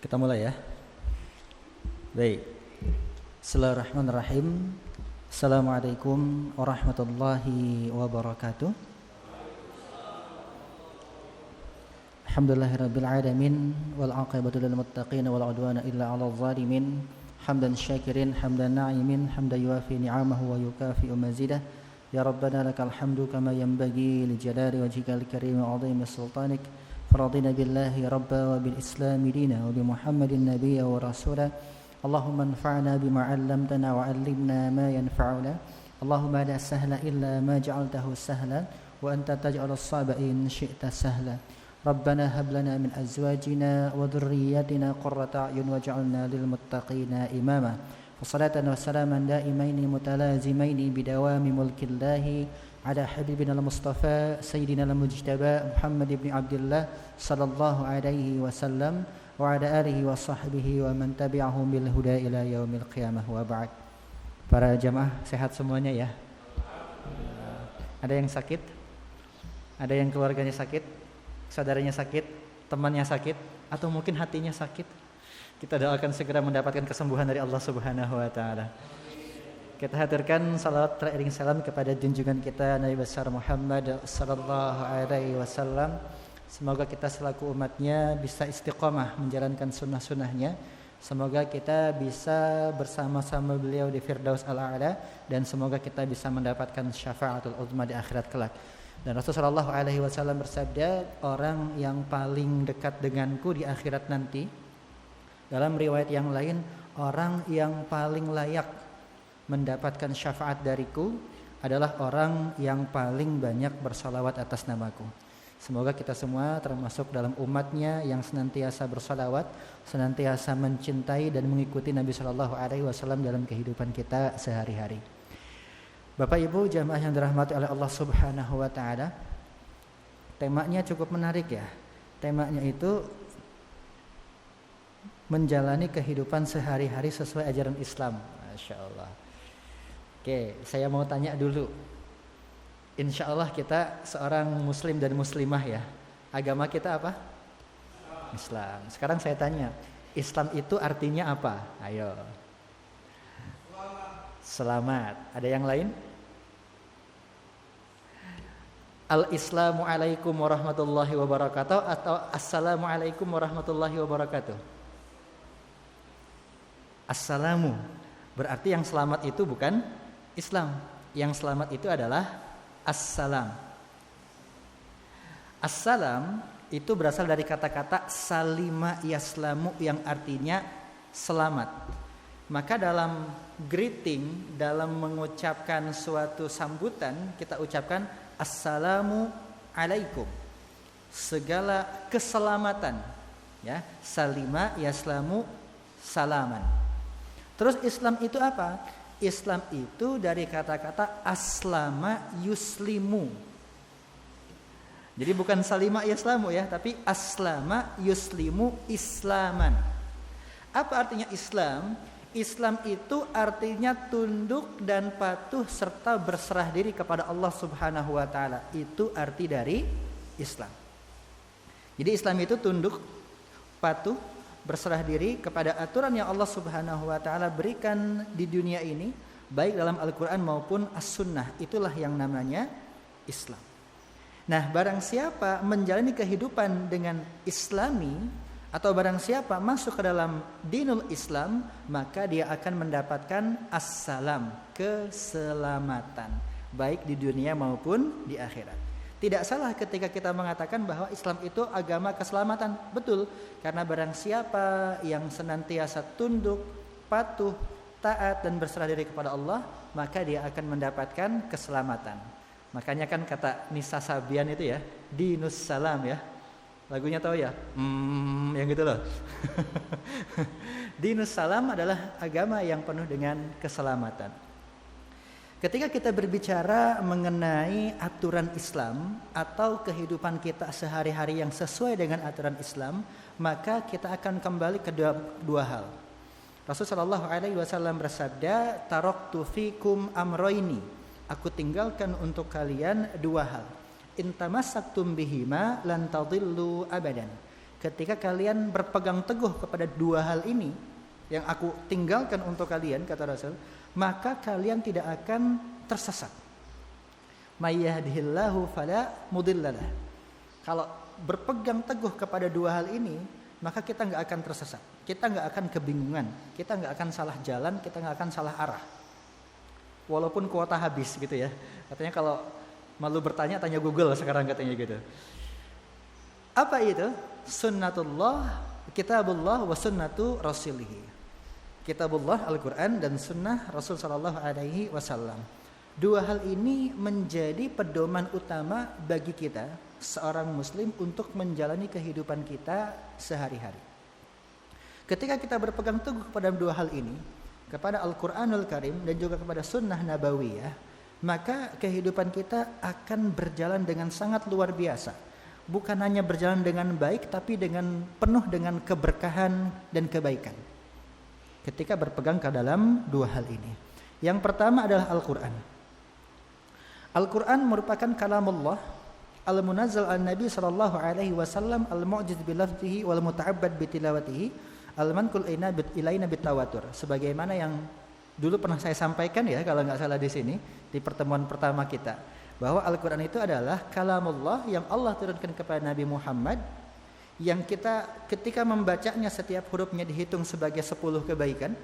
Kita mulai ya. Baik. Bismillahirrahmanirrahim. Assalamualaikum warahmatullahi wabarakatuh. Alhamdulillahirabbil alamin wal 'aqibatu lil muttaqin wal 'udwana illa 'alal zalimin. Hamdan syakirin, hamdan na'imin, hamdan yuwafi ni'amahu wa yukafi'u mazidah. Ya Rabbana lakal hamdu kama yanbaghi li jalali wajhikal karim wa 'azimi sultanik. فرضينا بالله ربا وبالإسلام دينا وبمحمد نبيا ورسولا اللهم انفعنا بما علمتنا وعلمنا ما ينفعنا اللهم لا سهل إلا ما جعلته سهلا وأنت تجعل الصعب إن شئت سهلا ربنا هب لنا من أزواجنا وذرياتنا قرة أعين واجعلنا للمتقين إماما وصلاة وسلاما دائمين متلازمين بدوام ملك الله على حبيبنا المصطفى سيدنا المجتبى محمد بن عبد الله صلى الله عليه وسلم وعلى آله وصحبه ومن تبعهم بالهدى إلى يوم القيامة وبعد. Para jamaah sehat semuanya ya. Ada yang sakit? Ada yang keluarganya sakit? Saudaranya sakit? Temannya sakit? Atau mungkin hatinya sakit? Kita doakan segera mendapatkan kesembuhan dari Allah Subhanahu wa taala. Kita haturkan salawat teriring salam kepada junjungan kita Nabi besar Muhammad sallallahu alaihi wasallam. Semoga kita selaku umatnya bisa istiqomah menjalankan sunnah-sunnahnya. Semoga kita bisa bersama-sama beliau di Firdaus al-A'la dan semoga kita bisa mendapatkan syafaatul uzma di akhirat kelak. Dan Rasulullah sallallahu alaihi wasallam bersabda, orang yang paling dekat denganku di akhirat nanti, dalam riwayat yang lain, orang yang paling layak mendapatkan syafaat dariku adalah orang yang paling banyak bersalawat atas namaku. Semoga kita semua termasuk dalam umatnya yang senantiasa bersalawat, senantiasa mencintai dan mengikuti Nabi Shallallahu Alaihi Wasallam dalam kehidupan kita sehari-hari. Bapak Ibu jamaah yang dirahmati oleh Allah Subhanahu Wa Taala, temanya cukup menarik ya. Temanya itu menjalani kehidupan sehari-hari sesuai ajaran Islam. Masya Allah. Oke, saya mau tanya dulu. Insya Allah kita seorang muslim dan muslimah ya. Agama kita apa? Islam. Sekarang saya tanya, Islam itu artinya apa? Ayo. Selamat. Ada yang lain? Al-Islamu alaikum warahmatullahi wabarakatuh atau Assalamualaikum warahmatullahi wabarakatuh? Assalamu. Berarti yang selamat itu bukan Islam. Yang selamat itu adalah Assalam. Assalam itu berasal dari kata-kata salima yaslamu yang artinya selamat. Maka dalam greeting, dalam mengucapkan suatu sambutan, kita ucapkan Assalamu alaikum. Segala keselamatan, ya, salima yaslamu salaman. Terus Islam itu apa? Islam itu dari kata-kata aslama yuslimu. Jadi bukan salima yaslamu ya, tapi aslama yuslimu islaman. Apa artinya Islam? Islam itu artinya tunduk dan patuh serta berserah diri kepada Allah Subhanahu wa taala. Itu arti dari Islam. Jadi Islam itu tunduk, patuh, berserah diri kepada aturan yang Allah Subhanahu wa taala berikan di dunia ini, baik dalam Al-Qur'an maupun As-Sunnah. Itulah yang namanya Islam. Nah, barang siapa menjalani kehidupan dengan Islami atau barang siapa masuk ke dalam dinul Islam, maka dia akan mendapatkan as-salam, keselamatan, baik di dunia maupun di akhirat. Tidak salah ketika kita mengatakan bahwa Islam itu agama keselamatan. Betul, karena barang siapa yang senantiasa tunduk, patuh, taat dan berserah diri kepada Allah, maka dia akan mendapatkan keselamatan. Makanya kan kata Nisa Sabian itu ya, Dinus Salam ya. Lagunya tahu ya? Yang gitu loh. Dinus Salam adalah agama yang penuh dengan keselamatan. Ketika kita berbicara mengenai aturan Islam atau kehidupan kita sehari-hari yang sesuai dengan aturan Islam, maka kita akan kembali ke dua hal. Rasulullah SAW bersabda, "Taraktu fikum amroini." Aku tinggalkan untuk kalian dua hal. In tamassaktum bihima lan tadillu abadan. ketika kalian berpegang teguh kepada dua hal ini yang aku tinggalkan untuk kalian, kata Rasul, maka kalian tidak akan tersesat. May yahdihillahu fala mudhillalah. Kalau berpegang teguh kepada dua hal ini, maka kita nggak akan tersesat, kita nggak akan kebingungan, kita nggak akan salah jalan, kita nggak akan salah arah. Walaupun kuota habis gitu ya. Katanya kalau malu bertanya, tanya Google sekarang katanya gitu. Apa itu? Sunnatullah, kitabullah wa sunnatu rasulih. Kitabullah Al-Quran dan sunnah Rasul sallallahu alaihi wasallam. Dua hal ini menjadi pedoman utama bagi kita seorang muslim untuk menjalani kehidupan kita sehari-hari. Ketika kita berpegang teguh kepada dua hal ini, kepada Al-Quranul Karim dan juga kepada sunnah nabawiyah, maka kehidupan kita akan berjalan dengan sangat luar biasa. Bukan hanya berjalan dengan baik, tapi dengan penuh dengan keberkahan dan kebaikan. Ketika berpegang ke dalam dua hal ini. Yang pertama adalah Al-Quran. Al-Quran merupakan kalamullah al-munazzal an-nabi sallallahu alaihi wasallam al-mu'jiz bilafzihi wal muta'abbad bitilawatihi al-manqul ilaina bitawatur. Sebagaimana yang dulu pernah saya sampaikan ya, kalau nggak salah di sini di pertemuan pertama kita, bahwa Al-Quran itu adalah kalamullah yang Allah turunkan kepada Nabi Muhammad, yang kita ketika membacanya setiap hurufnya dihitung sebagai 10 kebaikan.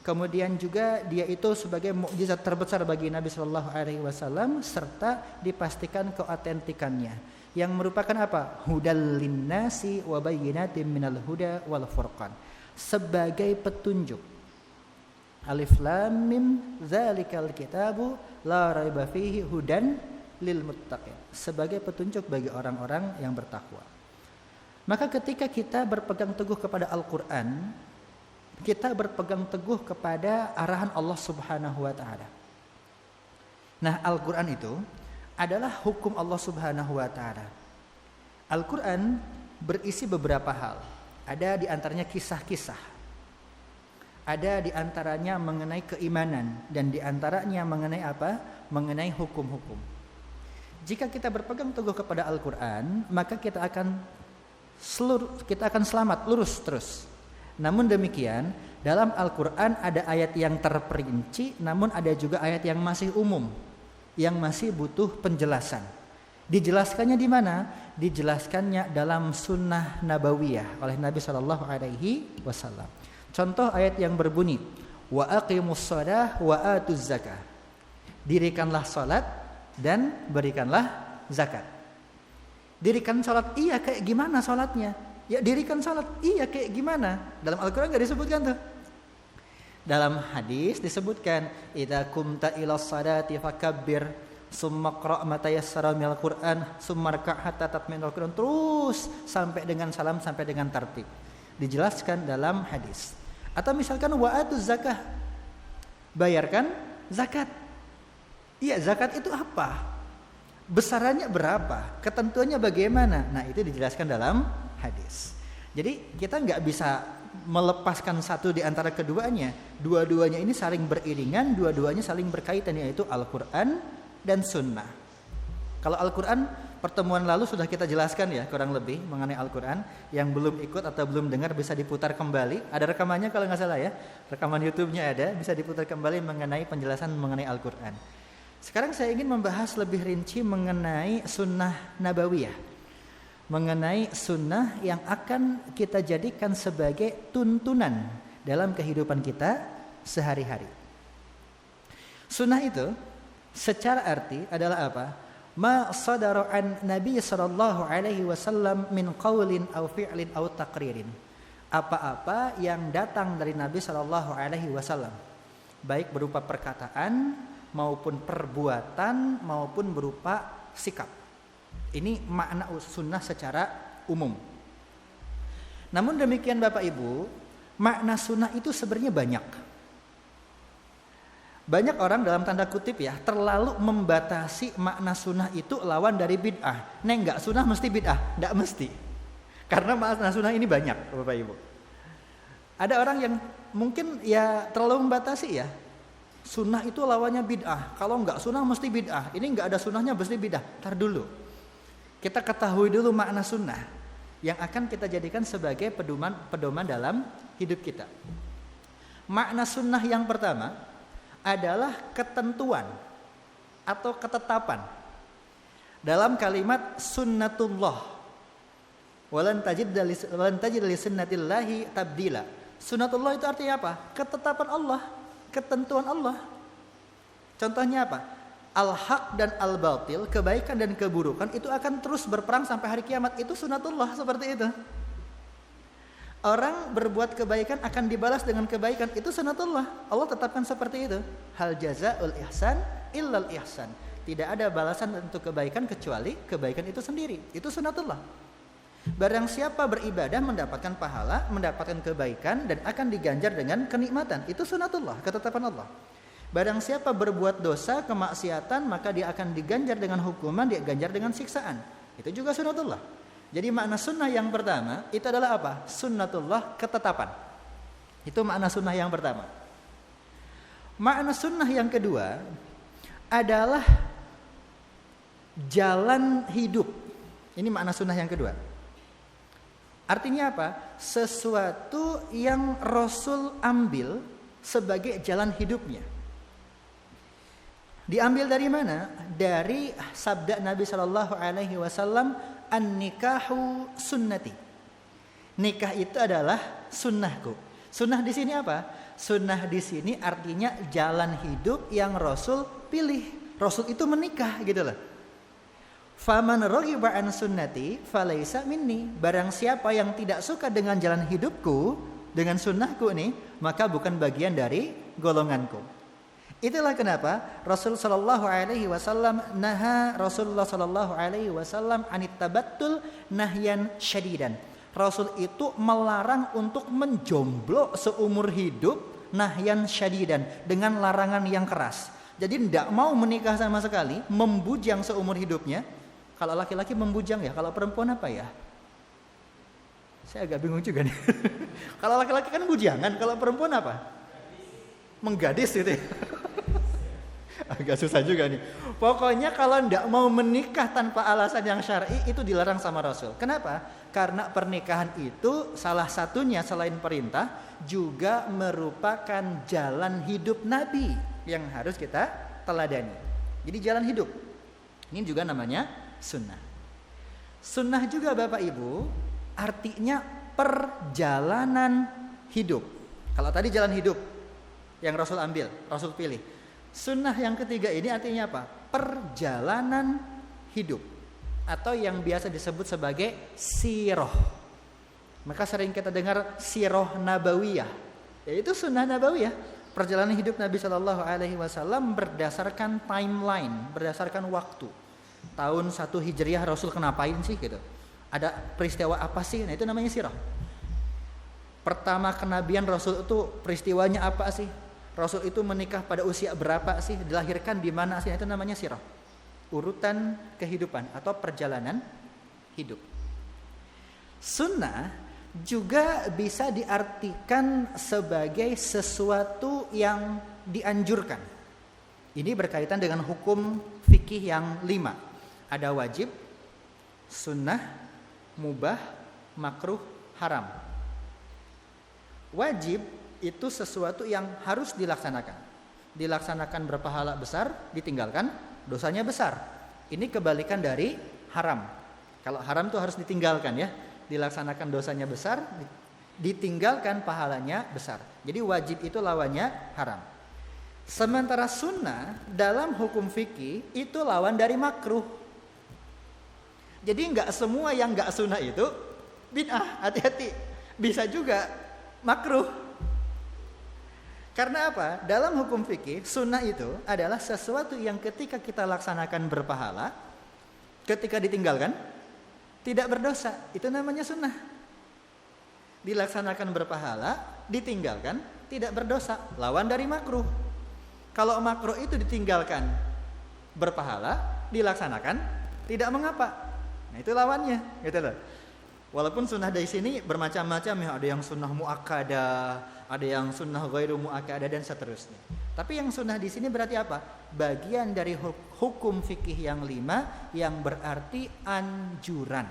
Kemudian juga dia itu sebagai mukjizat terbesar bagi Nabi Shallallahu Alaihi Wasallam, serta dipastikan keautentikannya, yang merupakan apa? Hudal linnasi wa bayyinatin minal huda wal furqan, sebagai petunjuk. Alif lam mim dzalikal kitabu la raiba fihi hudan lil muttaqin, sebagai petunjuk bagi orang-orang yang bertakwa. Maka ketika kita berpegang teguh kepada Al-Quran, kita berpegang teguh kepada arahan Allah Subhanahu wa taala. Nah, Al-Quran itu adalah hukum Allah Subhanahu wa taala. Al-Quran berisi beberapa hal. Ada di antaranya kisah-kisah. Ada di antaranya mengenai keimanan, dan di antaranya mengenai apa? Mengenai hukum-hukum. Jika kita berpegang teguh kepada Al-Quran, maka kita akan selamat lurus terus. Namun demikian, dalam Al-Quran ada ayat yang terperinci, namun ada juga ayat yang masih umum, yang masih butuh penjelasan. Dijelaskannya di mana? Dijelaskannya dalam sunnah nabawiyah oleh Nabi Shallallahu Alaihi Wasallam. Contoh ayat yang berbunyi, wa aqimus shalah wa atuz zakah. Dirikanlah salat dan berikanlah zakat. Dirikan salat, iya, kayak gimana salatnya? Ya, dirikan salat, iya, kayak gimana? Dalam Al-Quran gak disebutkan tuh. Dalam hadis disebutkan, idza kumta ila salati fakabbir summa qra' ma tayassara minal Qur'an summa rka' hatta tatminal Qur'an, terus sampai dengan salam, sampai dengan tartib. Dijelaskan dalam hadis. Atau misalkan wa atuz zakah, bayarkan zakat. Iya, zakat itu apa? Besarannya berapa? Ketentuannya bagaimana? Nah, itu dijelaskan dalam hadis. Jadi kita nggak bisa melepaskan satu di antara keduanya. Dua-duanya ini saling beriringan, dua-duanya saling berkaitan, yaitu Al-Quran dan Sunnah. Kalau Al-Quran, pertemuan lalu sudah kita jelaskan ya kurang lebih mengenai Al-Quran. Yang belum ikut atau belum dengar bisa diputar kembali. Ada rekamannya kalau nggak salah ya. Rekaman YouTube-nya ada, bisa diputar kembali mengenai penjelasan mengenai Al-Quran. Sekarang saya ingin membahas lebih rinci mengenai sunnah nabawiyah, mengenai sunnah yang akan kita jadikan sebagai tuntunan dalam kehidupan kita sehari-hari. Sunnah itu secara arti adalah apa? Ma sadara an Nabi sallallahu alaihi wasallam min qaulin aw fi'lin aw taqririn. Apa-apa yang datang dari Nabi sallallahu alaihi wasallam, baik berupa perkataan maupun perbuatan maupun berupa sikap. Ini makna sunnah secara umum. Namun demikian Bapak Ibu, makna sunnah itu sebenarnya banyak. Banyak orang dalam tanda kutip ya, terlalu membatasi makna sunnah itu lawan dari bid'ah. Enggak sunnah mesti bid'ah, enggak mesti. Karena makna sunnah ini banyak Bapak Ibu. Ada orang yang mungkin ya terlalu membatasi ya. Sunnah itu lawannya bid'ah. Kalau enggak sunnah mesti bid'ah. Ini enggak ada sunnahnya mesti bid'ah. Tar dulu. Kita ketahui dulu makna sunnah. yang akan kita jadikan sebagai pedoman dalam hidup kita. Makna sunnah yang pertama adalah ketentuan atau ketetapan. Dalam kalimat sunnatullah, walan tajid li sunnatillahi tabdila. Sunnatullah itu artinya apa? Ketetapan Allah, ketentuan Allah. Contohnya apa? Al-haq dan al-batil, kebaikan dan keburukan itu akan terus berperang sampai hari kiamat. Itu sunnatullah, seperti itu. Orang berbuat kebaikan akan dibalas dengan kebaikan, itu sunnatullah. Allah tetapkan seperti itu. Hal jazaa'ul ihsan illal ihsan. Tidak ada balasan untuk kebaikan kecuali kebaikan itu sendiri. Itu sunnatullah. Barang siapa beribadah mendapatkan pahala, mendapatkan kebaikan dan akan diganjar dengan kenikmatan. Itu sunnatullah, ketetapan Allah. Barang siapa berbuat dosa, kemaksiatan, maka dia akan diganjar dengan hukuman, diganjar dengan siksaan. Itu juga sunnatullah. Jadi makna sunnah yang pertama itu adalah apa? Sunnatullah, ketetapan. Itu makna sunnah yang pertama. Makna sunnah yang kedua adalah jalan hidup. Ini makna sunnah yang kedua. Artinya apa? Sesuatu yang Rasul ambil sebagai jalan hidupnya. Diambil dari mana? Dari sabda Nabi Shallallahu Alaihi Wasallam, an-nikahu sunnati. Nikah itu adalah sunnahku. Sunnah di sini apa? Sunnah di sini artinya jalan hidup yang Rasul pilih. Rasul itu menikah, gitu loh. Faman raghiba an sunnati falaisa minni. Barang siapa yang tidak suka dengan jalan hidupku, dengan sunnahku ini, maka bukan bagian dari golonganku. Itulah kenapa Rasul sallallahu alaihi wasallam Rasulullah sallallahu alaihi wasallam anit tabattul nahyan syadidan. Rasul itu melarang untuk menjomblo seumur hidup, nahyan syadidan, dengan larangan yang keras. Jadi tidak mau menikah sama sekali, membujang seumur hidupnya. Kalau laki-laki membujang ya, kalau perempuan apa ya? Saya agak bingung juga nih. Kalau laki-laki kan bujangan, kalau perempuan apa? Menggadis gitu ya. Agak susah juga nih. Pokoknya kalau tidak mau menikah tanpa alasan yang syar'i itu dilarang sama Rasul. Kenapa? Karena pernikahan itu salah satunya selain perintah juga merupakan jalan hidup Nabi yang harus kita teladani. Jadi jalan hidup. Ini juga namanya sunnah. Sunnah juga Bapak Ibu artinya perjalanan hidup. Kalau tadi jalan hidup yang Rasul ambil, Rasul pilih. Sunnah yang ketiga ini artinya apa? Perjalanan hidup, atau yang biasa disebut sebagai sirah. Maka sering kita dengar sirah nabawiyah, yaitu sunnah nabawiyah, perjalanan hidup Nabi Shallallahu Alaihi Wasallam berdasarkan timeline, berdasarkan waktu. Tahun 1 Hijriah Rasul kenapain sih gitu? Ada peristiwa apa sih? Nah itu namanya sirah. Pertama kenabian Rasul itu peristiwanya apa sih? Rasul itu menikah pada usia berapa sih? Dilahirkan di mana sih? Itu namanya sirah. Urutan kehidupan atau perjalanan hidup. Sunnah juga bisa diartikan sebagai sesuatu yang dianjurkan. Ini berkaitan dengan hukum fikih yang 5. Ada wajib, sunnah, mubah, makruh, haram. Wajib itu sesuatu yang harus dilaksanakan. Dilaksanakan berpahala besar, ditinggalkan dosanya besar. Ini kebalikan dari haram. Kalau haram itu harus ditinggalkan ya. Dilaksanakan dosanya besar, ditinggalkan pahalanya besar. Jadi wajib itu lawannya haram. Sementara sunnah dalam hukum fikih itu lawan dari makruh. Jadi enggak semua yang enggak sunnah itu bid'ah, hati-hati. Bisa juga makruh. Karena apa? Dalam hukum fikih, sunnah itu adalah sesuatu yang ketika kita laksanakan berpahala, ketika ditinggalkan tidak berdosa. Itu namanya sunnah. Dilaksanakan berpahala, ditinggalkan tidak berdosa. Lawan dari makruh. Kalau makruh itu ditinggalkan berpahala, dilaksanakan tidak mengapa. Nah itu lawannya, gitu loh. Walaupun sunnah dari sini bermacam-macam ya, ada yang sunnah muakkadah, ada yang sunnah ghairu muakkadah dan seterusnya. Tapi yang sunnah di sini berarti apa? Bagian dari hukum fikih yang 5 yang berarti anjuran.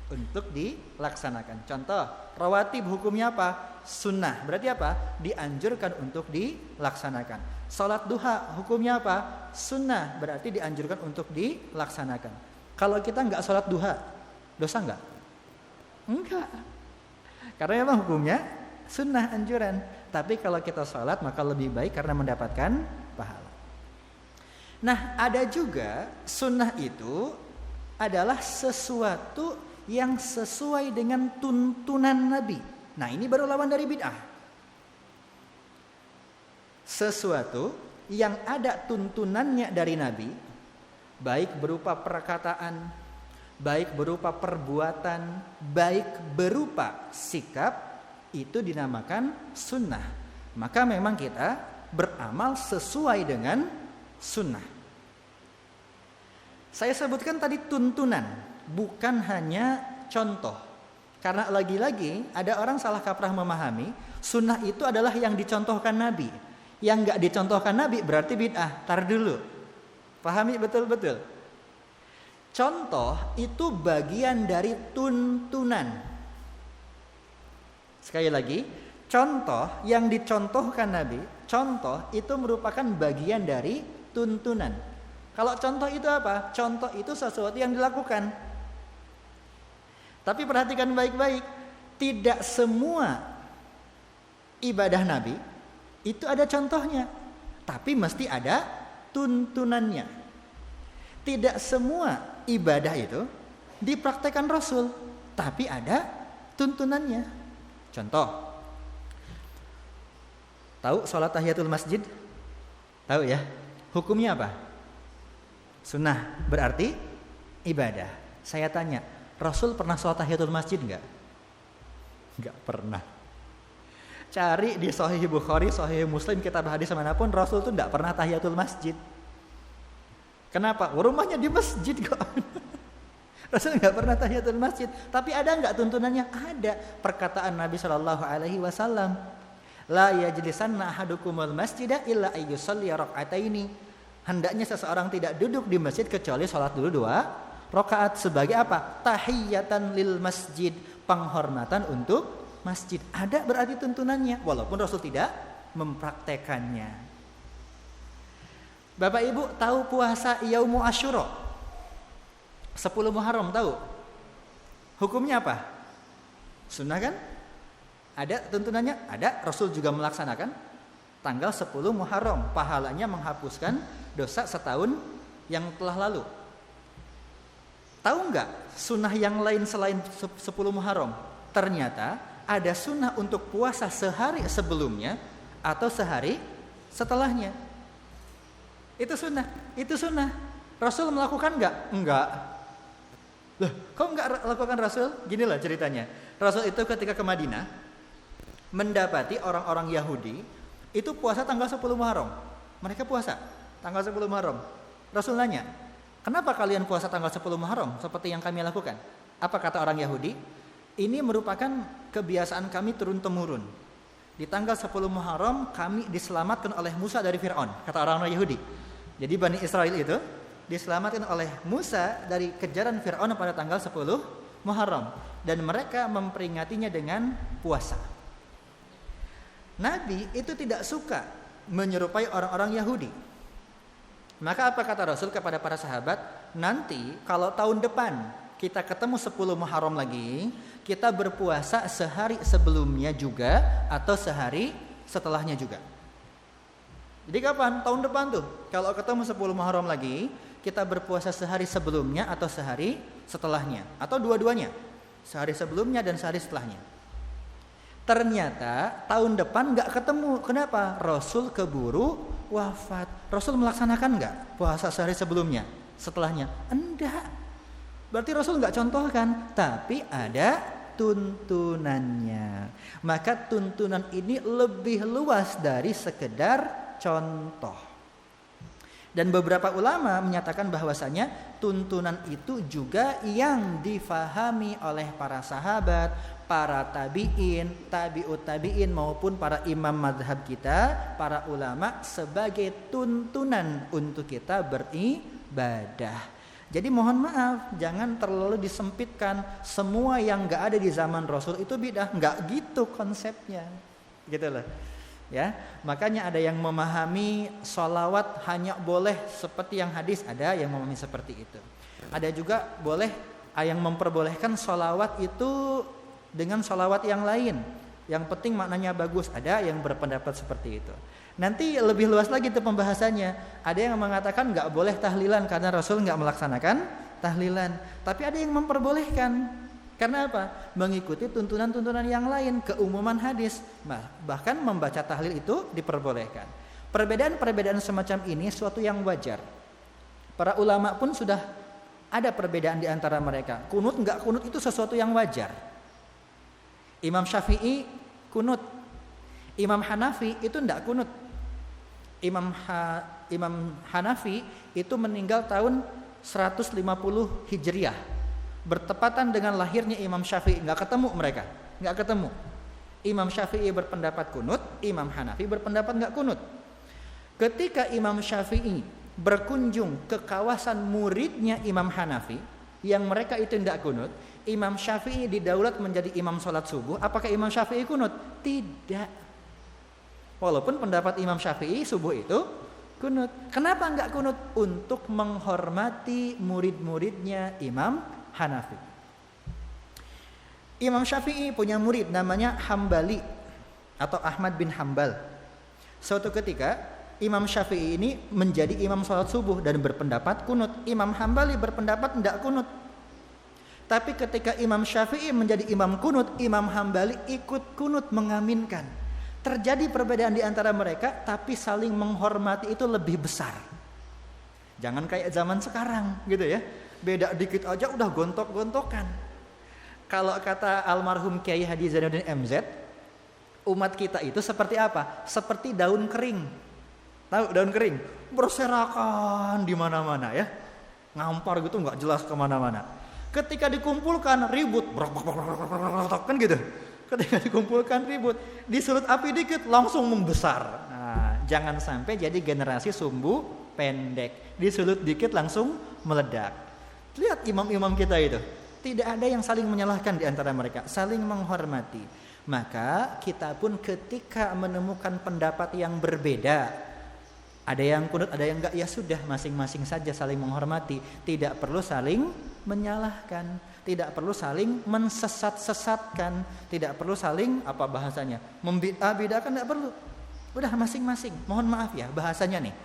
untuk dilaksanakan. Contoh, rawatib hukumnya apa? Sunnah. Berarti apa? Dianjurkan untuk dilaksanakan. Salat duha hukumnya apa? Sunnah. Berarti dianjurkan untuk dilaksanakan. Kalau kita nggak salat duha, dosa nggak? Enggak. Karena memang hukumnya sunnah, anjuran. Tapi kalau kita salat maka lebih baik karena mendapatkan pahala. Nah, ada juga sunnah itu adalah sesuatu yang sesuai dengan tuntunan Nabi. Nah, ini baru lawan dari bid'ah. Sesuatu yang ada tuntunannya dari Nabi, baik berupa perkataan, baik berupa perbuatan, baik berupa sikap, itu dinamakan sunnah. Maka memang kita beramal sesuai dengan sunnah. Saya sebutkan tadi tuntunan, bukan hanya contoh. Karena lagi-lagi ada orang salah kaprah memahami sunnah itu adalah yang dicontohkan Nabi. Yang gak dicontohkan Nabi berarti bid'ah. Tar dulu, pahami betul-betul. Contoh itu bagian dari tuntunan. Sekali lagi, contoh yang dicontohkan Nabi, contoh itu merupakan bagian dari tuntunan. Kalau contoh itu apa? Contoh itu sesuatu yang dilakukan. Tapi perhatikan baik-baik, tidak semua ibadah Nabi itu ada contohnya, tapi mesti ada tuntunannya. Tidak semua ibadah itu dipraktekkan Rasul, tapi ada tuntunannya. Contoh, tahu sholat tahiyatul masjid? Tahu ya? Hukumnya apa? Sunnah, berarti ibadah. Saya tanya, Rasul pernah sholat tahiyatul masjid enggak? Enggak pernah. Cari di Sahih Bukhari, Sahih Muslim, kitab hadis manapun, Rasul itu enggak pernah tahiyatul masjid. Kenapa? Rumahnya di masjid kok. Rasul enggak pernah tahiyatul masjid. Tapi ada enggak tuntunannya? Ada. Perkataan Nabi SAW, la yajlisanna ahadukumul masjidah illa ayyusalli raka'ataini. Hendaknya seseorang tidak duduk di masjid kecuali sholat dulu 2 rakaat. Sebagai apa? Tahiyatan lil masjid, penghormatan untuk masjid. Ada berarti tuntunannya, walaupun Rasul tidak mempraktekannya. Bapak Ibu tahu puasa Yaumu Asyura 10 Muharram, tahu? Hukumnya apa? Sunnah kan? Ada tuntunannya? Ada. Rasul juga melaksanakan tanggal 10 Muharram. Pahalanya menghapuskan dosa setahun yang telah lalu. Tahu nggak sunnah yang lain selain 10 Muharram? Ternyata ada sunnah untuk puasa sehari sebelumnya atau sehari setelahnya. Itu sunnah. Itu sunnah. Rasul melakukan nggak? Enggak. Loh, kok nggak lakukan Rasul? Gini lah ceritanya. Rasul itu ketika ke Madinah mendapati orang-orang Yahudi itu puasa tanggal 10 Muharram. Mereka puasa tanggal 10 Muharram. Rasul nanya, kenapa kalian puasa tanggal 10 Muharram seperti yang kami lakukan? Apa kata orang Yahudi? Ini merupakan kebiasaan kami turun-temurun. Di tanggal 10 Muharram kami diselamatkan oleh Musa dari Fir'aun, kata orang-orang Yahudi. Jadi Bani Israel itu diselamatkan oleh Musa dari kejaran Fir'aun pada tanggal 10 Muharram. Dan mereka memperingatinya dengan puasa. Nabi itu tidak suka menyerupai orang-orang Yahudi. Maka apa kata Rasul kepada para sahabat? Nanti kalau tahun depan kita ketemu 10 Muharram lagi, kita berpuasa sehari sebelumnya juga atau sehari setelahnya juga. Jadi kapan? Tahun depan tuh. Kalau ketemu 10 Muharram lagi, kita berpuasa sehari sebelumnya atau sehari setelahnya, atau dua-duanya, sehari sebelumnya dan sehari setelahnya. Ternyata tahun depan nggak ketemu. Kenapa? Rasul keburu wafat. Rasul melaksanakan nggak puasa sehari sebelumnya, setelahnya? Enggak. Berarti Rasul nggak contohkan, tapi ada tuntunannya. Maka tuntunan ini lebih luas dari sekedar contoh. Dan beberapa ulama menyatakan bahwasanya tuntunan itu juga yang difahami oleh para sahabat, para tabi'in, tabi'ut tabi'in maupun para imam mazhab kita, para ulama sebagai tuntunan untuk kita beribadah. Jadi mohon maaf, jangan terlalu disempitkan. Semua yang nggak ada di zaman Rasul itu bid'ah, nggak gitu konsepnya, gitu loh. Ya, makanya ada yang memahami sholawat hanya boleh seperti yang hadis, ada yang memahami seperti itu. Ada juga boleh yang memperbolehkan sholawat itu dengan sholawat yang lain. Yang penting maknanya bagus, ada yang berpendapat seperti itu. Nanti lebih luas lagi itu pembahasannya. Ada yang mengatakan nggak boleh tahlilan karena Rasul nggak melaksanakan tahlilan. Tapi ada yang memperbolehkan. Karena apa? Mengikuti tuntunan-tuntunan yang lain, keumuman hadis. Bahkan membaca tahlil itu diperbolehkan. Perbedaan-perbedaan semacam ini suatu yang wajar. Para ulama pun sudah ada perbedaan di antara mereka. Kunut nggak kunut itu sesuatu yang wajar. Imam Syafi'i kunut. Imam Hanafi itu nggak kunut. Imam Hanafi itu meninggal tahun 150 Hijriah, bertepatan dengan lahirnya Imam Syafi'i. Nggak ketemu mereka, nggak ketemu. Imam Syafi'i berpendapat kunut, Imam Hanafi berpendapat nggak kunut. Ketika Imam Syafi'i berkunjung ke kawasan muridnya Imam Hanafi yang mereka itu nggak kunut, Imam Syafi'i didaulat menjadi imam sholat subuh. Apakah Imam Syafi'i kunut? Tidak. Walaupun pendapat Imam Syafi'i subuh itu kunut. Kenapa enggak kunut? Untuk menghormati murid-muridnya Imam Hanafi. Imam Syafi'i punya murid namanya Hambali atau Ahmad bin Hambal. Suatu ketika Imam Syafi'i ini menjadi imam sholat subuh dan berpendapat kunut. Imam Hambali berpendapat enggak kunut. Tapi ketika Imam Syafi'i menjadi imam kunut, Imam Hambali ikut kunut mengaminkan. Terjadi perbedaan di antara mereka, tapi saling menghormati itu lebih besar. Jangan kayak zaman sekarang gitu ya. Beda dikit aja udah gontok-gontokan. Kalau kata almarhum Kiai Haji Zainuddin MZ, umat kita itu seperti apa? Seperti daun kering. Tahu daun kering? Berserakan di mana-mana ya. Ngampar gitu nggak jelas kemana-mana. Ketika dikumpulkan ribut, kan gitu. Ketika dikumpulkan ribut, disulut api dikit langsung membesar. Nah, jangan sampai jadi generasi sumbu pendek. Disulut dikit langsung meledak. Lihat imam-imam kita itu, tidak ada yang saling menyalahkan di antara mereka, saling menghormati. Maka kita pun ketika menemukan pendapat yang berbeda, ada yang kunut, ada yang enggak, ya sudah masing-masing saja saling menghormati, tidak perlu saling menyalahkan. Tidak perlu saling mensesat-sesatkan, tidak perlu saling apa bahasanya membid'ah-bid'ahkan, tidak perlu. Udah masing-masing. Mohon maaf ya bahasanya nih.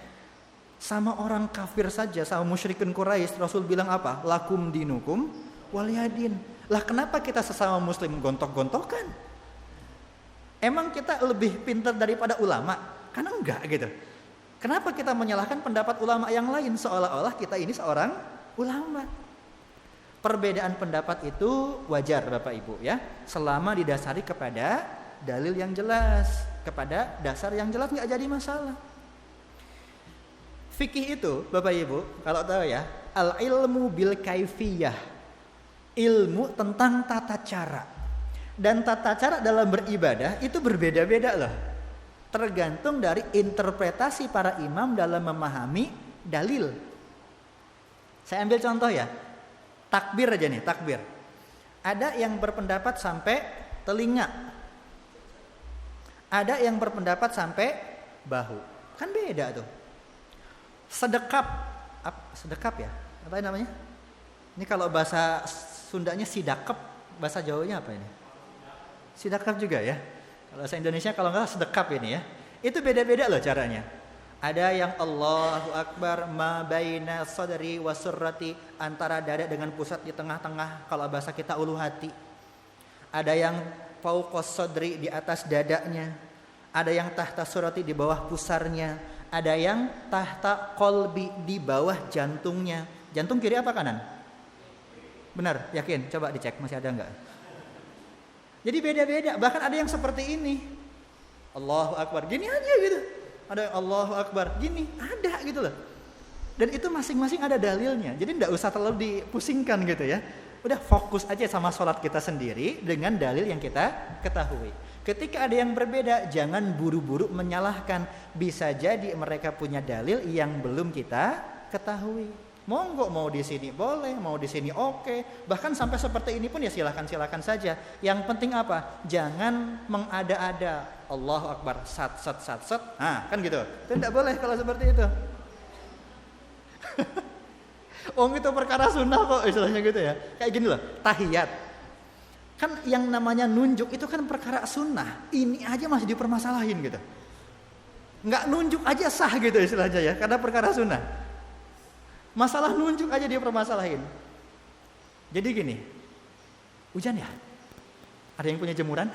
Sama orang kafir saja, sama musyrikin Quraisy, Rasul bilang apa? Lakum dinukum waliyadin. Lah kenapa kita sesama muslim gontok-gontokan? Emang kita lebih pintar daripada ulama? Kan enggak gitu. Kenapa kita menyalahkan pendapat ulama yang lain seolah-olah kita ini seorang ulama? Perbedaan pendapat itu wajar Bapak Ibu ya, selama didasari kepada dalil yang jelas, kepada dasar yang jelas nggak jadi masalah. Fikih itu Bapak Ibu kalau tahu ya, al ilmu bil kaifiyah, ilmu tentang tata cara. Dan tata cara dalam beribadah itu berbeda-beda loh, tergantung dari interpretasi para imam dalam memahami dalil. Saya ambil contoh ya. Takbir aja nih, takbir. Ada yang berpendapat sampai telinga. Ada yang berpendapat sampai bahu. Kan beda tuh. Sedekap ya? Apa namanya? Ini kalau bahasa Sundanya sidakep, bahasa Jawanya apa ini? Sidakep juga ya. Kalau bahasa Indonesia kalau enggak sedekap ini ya. Itu beda-beda loh caranya. Ada yang Allahu Akbar ma baina sadri wa surrati, antara dada dengan pusat di tengah-tengah, kalau bahasa kita ulu hati. Ada yang fauqas sadri, di atas dadanya. Ada yang tahta surrati, di bawah pusarnya. Ada yang tahta qalbi, di bawah jantungnya. Jantung kiri apa kanan? Benar, yakin? Coba dicek masih ada enggak? Jadi beda-beda, bahkan ada yang seperti ini. Allahu Akbar, gini aja gitu. Ada yang Allahu Akbar, gini, ada gitu loh. Dan itu masing-masing ada dalilnya. Jadi enggak usah terlalu dipusingkan gitu ya. Udah fokus aja sama sholat kita sendiri dengan dalil yang kita ketahui. Ketika ada yang berbeda, jangan buru-buru menyalahkan. Bisa jadi mereka punya dalil yang belum kita ketahui. Monggo, mau di sini boleh, mau di sini oke. Bahkan sampai seperti ini pun ya silakan saja. Yang penting apa? Jangan mengada-ada. Allahu Akbar, sat. Nah, kan gitu. Itu tidak boleh kalau seperti itu. Itu perkara sunnah kok istilahnya gitu ya. Kayak gini loh, tahiyat. Kan yang namanya nunjuk itu kan perkara sunnah. Ini aja masih dipermasalahin gitu. Nggak nunjuk aja sah gitu istilahnya ya, karena perkara sunnah. Masalah nunjuk aja dia permasalahin. Jadi gini, hujan ya? Ada yang punya jemuran?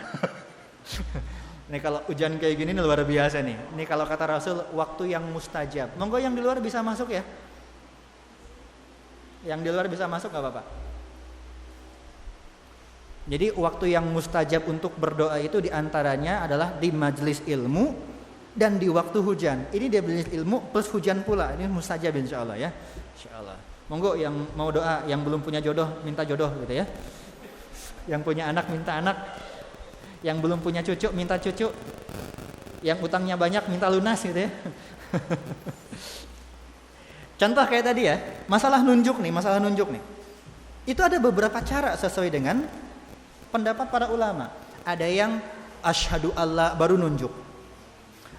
Nih kalau hujan kayak gini luar biasa nih. Nih kalau kata Rasul, waktu yang mustajab. Monggo yang di luar bisa masuk ya? Yang di luar bisa masuk gak Bapak? Jadi waktu yang mustajab untuk berdoa itu diantaranya adalah di majelis ilmu dan di waktu hujan. Ini dia majelis ilmu plus hujan pula. Ini mustajab insya Allah ya. Insya Allah. Monggo yang mau doa, yang belum punya jodoh minta jodoh gitu ya. Yang punya anak minta anak. Yang belum punya cucu minta cucu. Yang utangnya banyak minta lunas gitu ya. Contoh kayak tadi ya, masalah nunjuk nih. Itu ada beberapa cara sesuai dengan pendapat para ulama. Ada yang asyhadu alla baru nunjuk.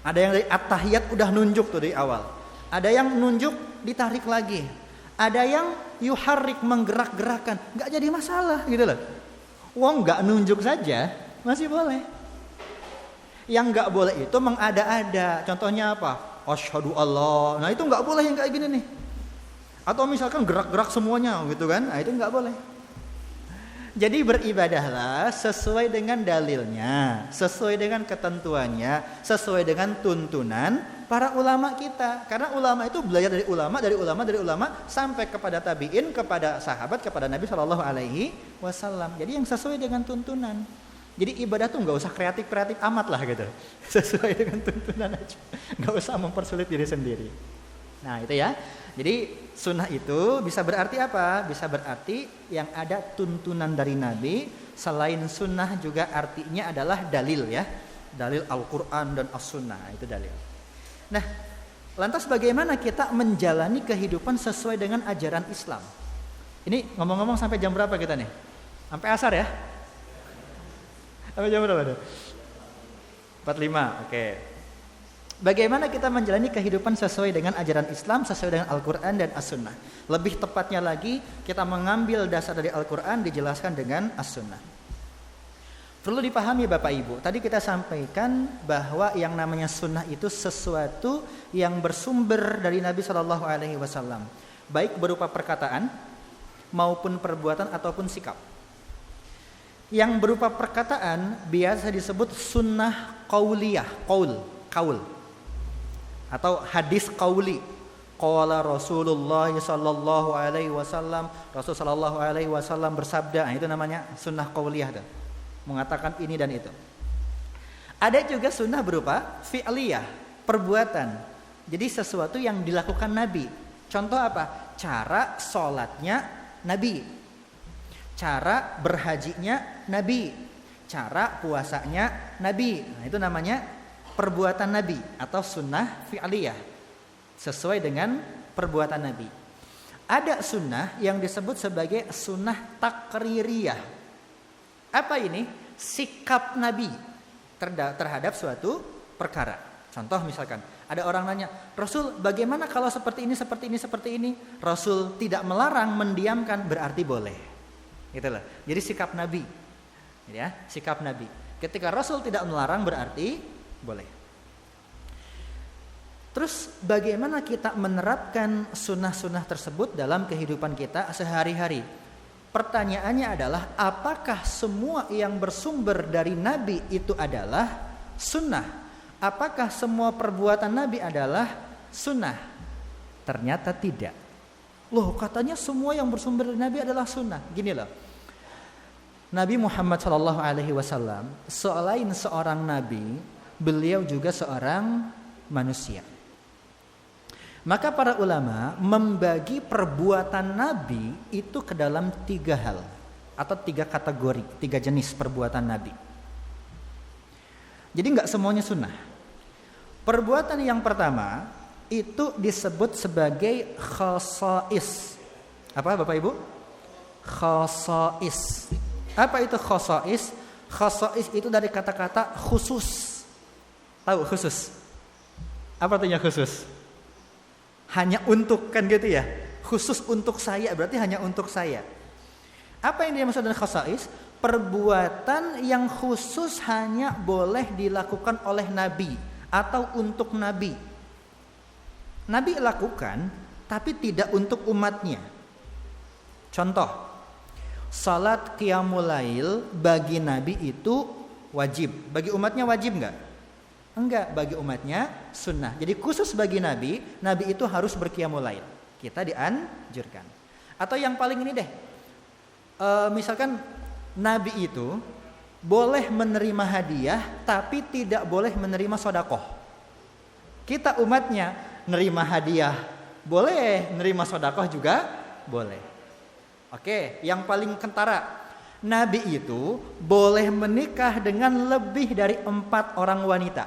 Ada yang dari at-tahiyat udah nunjuk tuh dari awal. Ada yang nunjuk ditarik lagi. Ada yang yuharrik menggerak-gerakkan. Gak jadi masalah gitu loh. Wong gak nunjuk saja masih boleh. Yang gak boleh itu mengada-ada. Contohnya apa? Asyhadu Allah. Nah itu gak boleh yang kayak gini nih. Atau misalkan gerak-gerak semuanya gitu kan. Nah itu gak boleh. Jadi beribadahlah sesuai dengan dalilnya, sesuai dengan ketentuannya, sesuai dengan tuntunan para ulama kita. Karena ulama itu belajar dari ulama sampai kepada tabi'in, kepada sahabat, kepada Nabi Shallallahu Alaihi Wasallam. Jadi yang sesuai dengan tuntunan. Jadi ibadah tuh nggak usah kreatif amat lah gitu, sesuai dengan tuntunan aja, nggak usah mempersulit diri sendiri. Nah itu ya. Jadi sunnah itu bisa berarti apa? Bisa berarti yang ada tuntunan dari Nabi. Selain sunnah juga artinya adalah dalil ya. Dalil Al-Quran dan As-Sunnah, itu dalil. Nah, lantas bagaimana kita menjalani kehidupan sesuai dengan ajaran Islam? Ini ngomong-ngomong sampai jam berapa kita nih? Sampai asar ya? Sampai jam berapa? 45, oke. Bagaimana kita menjalani kehidupan sesuai dengan ajaran Islam, sesuai dengan Al-Quran dan As-Sunnah. Lebih tepatnya lagi, kita mengambil dasar dari Al-Quran dijelaskan dengan As-Sunnah. Perlu dipahami Bapak Ibu, tadi kita sampaikan bahwa yang namanya sunnah itu sesuatu yang bersumber dari Nabi SAW. Baik berupa perkataan, maupun perbuatan ataupun sikap. Yang berupa perkataan biasa disebut sunnah qauliyah, qaul. Atau hadis qauli. Qala Rasulullah sallallahu alaihi wasallam, Rasul sallallahu alaihi wasallam bersabda. Nah, itu namanya sunnah qauliyah tuh. Mengatakan ini dan itu. Ada juga sunnah berupa fi'liyah, perbuatan. Jadi sesuatu yang dilakukan Nabi. Contoh apa? Cara sholatnya Nabi, cara berhajinya Nabi, cara puasanya Nabi. Nah, itu namanya perbuatan Nabi atau sunnah fi'liyah, sesuai dengan perbuatan Nabi. Ada sunnah yang disebut sebagai sunnah takririyah. Apa ini? Sikap Nabi terhadap suatu perkara. Contoh misalkan, ada orang nanya, Rasul bagaimana kalau seperti ini? Rasul tidak melarang, mendiamkan, berarti boleh. Gitu loh. Jadi sikap Nabi. Ya, sikap Nabi. Ketika Rasul tidak melarang berarti boleh. Terus bagaimana kita menerapkan sunnah-sunnah tersebut dalam kehidupan kita sehari-hari? Pertanyaannya adalah, apakah semua yang bersumber dari Nabi itu adalah sunnah? Apakah semua perbuatan Nabi adalah sunnah? Ternyata tidak. Loh, katanya semua yang bersumber dari Nabi adalah sunnah. Gini loh, Nabi Muhammad SAW selain seorang Nabi, beliau juga seorang manusia. Maka para ulama membagi perbuatan Nabi itu ke dalam 3 hal atau 3 kategori, 3 jenis perbuatan Nabi. Jadi nggak semuanya sunnah. Perbuatan yang pertama itu disebut sebagai khasais. Apa Bapak Ibu? Khasais. Apa itu khasais? Khasais itu dari kata-kata khusus. Tahu khusus? Apa artinya khusus? Hanya untuk, kan gitu ya. Khusus untuk saya, berarti hanya untuk saya. Apa yang dimaksud dengan khasais? Perbuatan yang khusus hanya boleh dilakukan oleh Nabi atau untuk Nabi. Nabi lakukan, tapi tidak untuk umatnya. Contoh, salat qiyamul lail bagi Nabi itu wajib. Bagi umatnya wajib enggak? Enggak, bagi umatnya sunnah. Jadi khusus bagi Nabi, Nabi itu harus berqiyamul lail. Kita dianjurkan. Atau yang paling ini deh, misalkan Nabi itu boleh menerima hadiah, tapi tidak boleh menerima sodakoh. Kita umatnya nerima hadiah boleh, nerima sodakoh juga boleh. Oke, yang paling kentara, Nabi itu boleh menikah dengan lebih dari 4 orang wanita.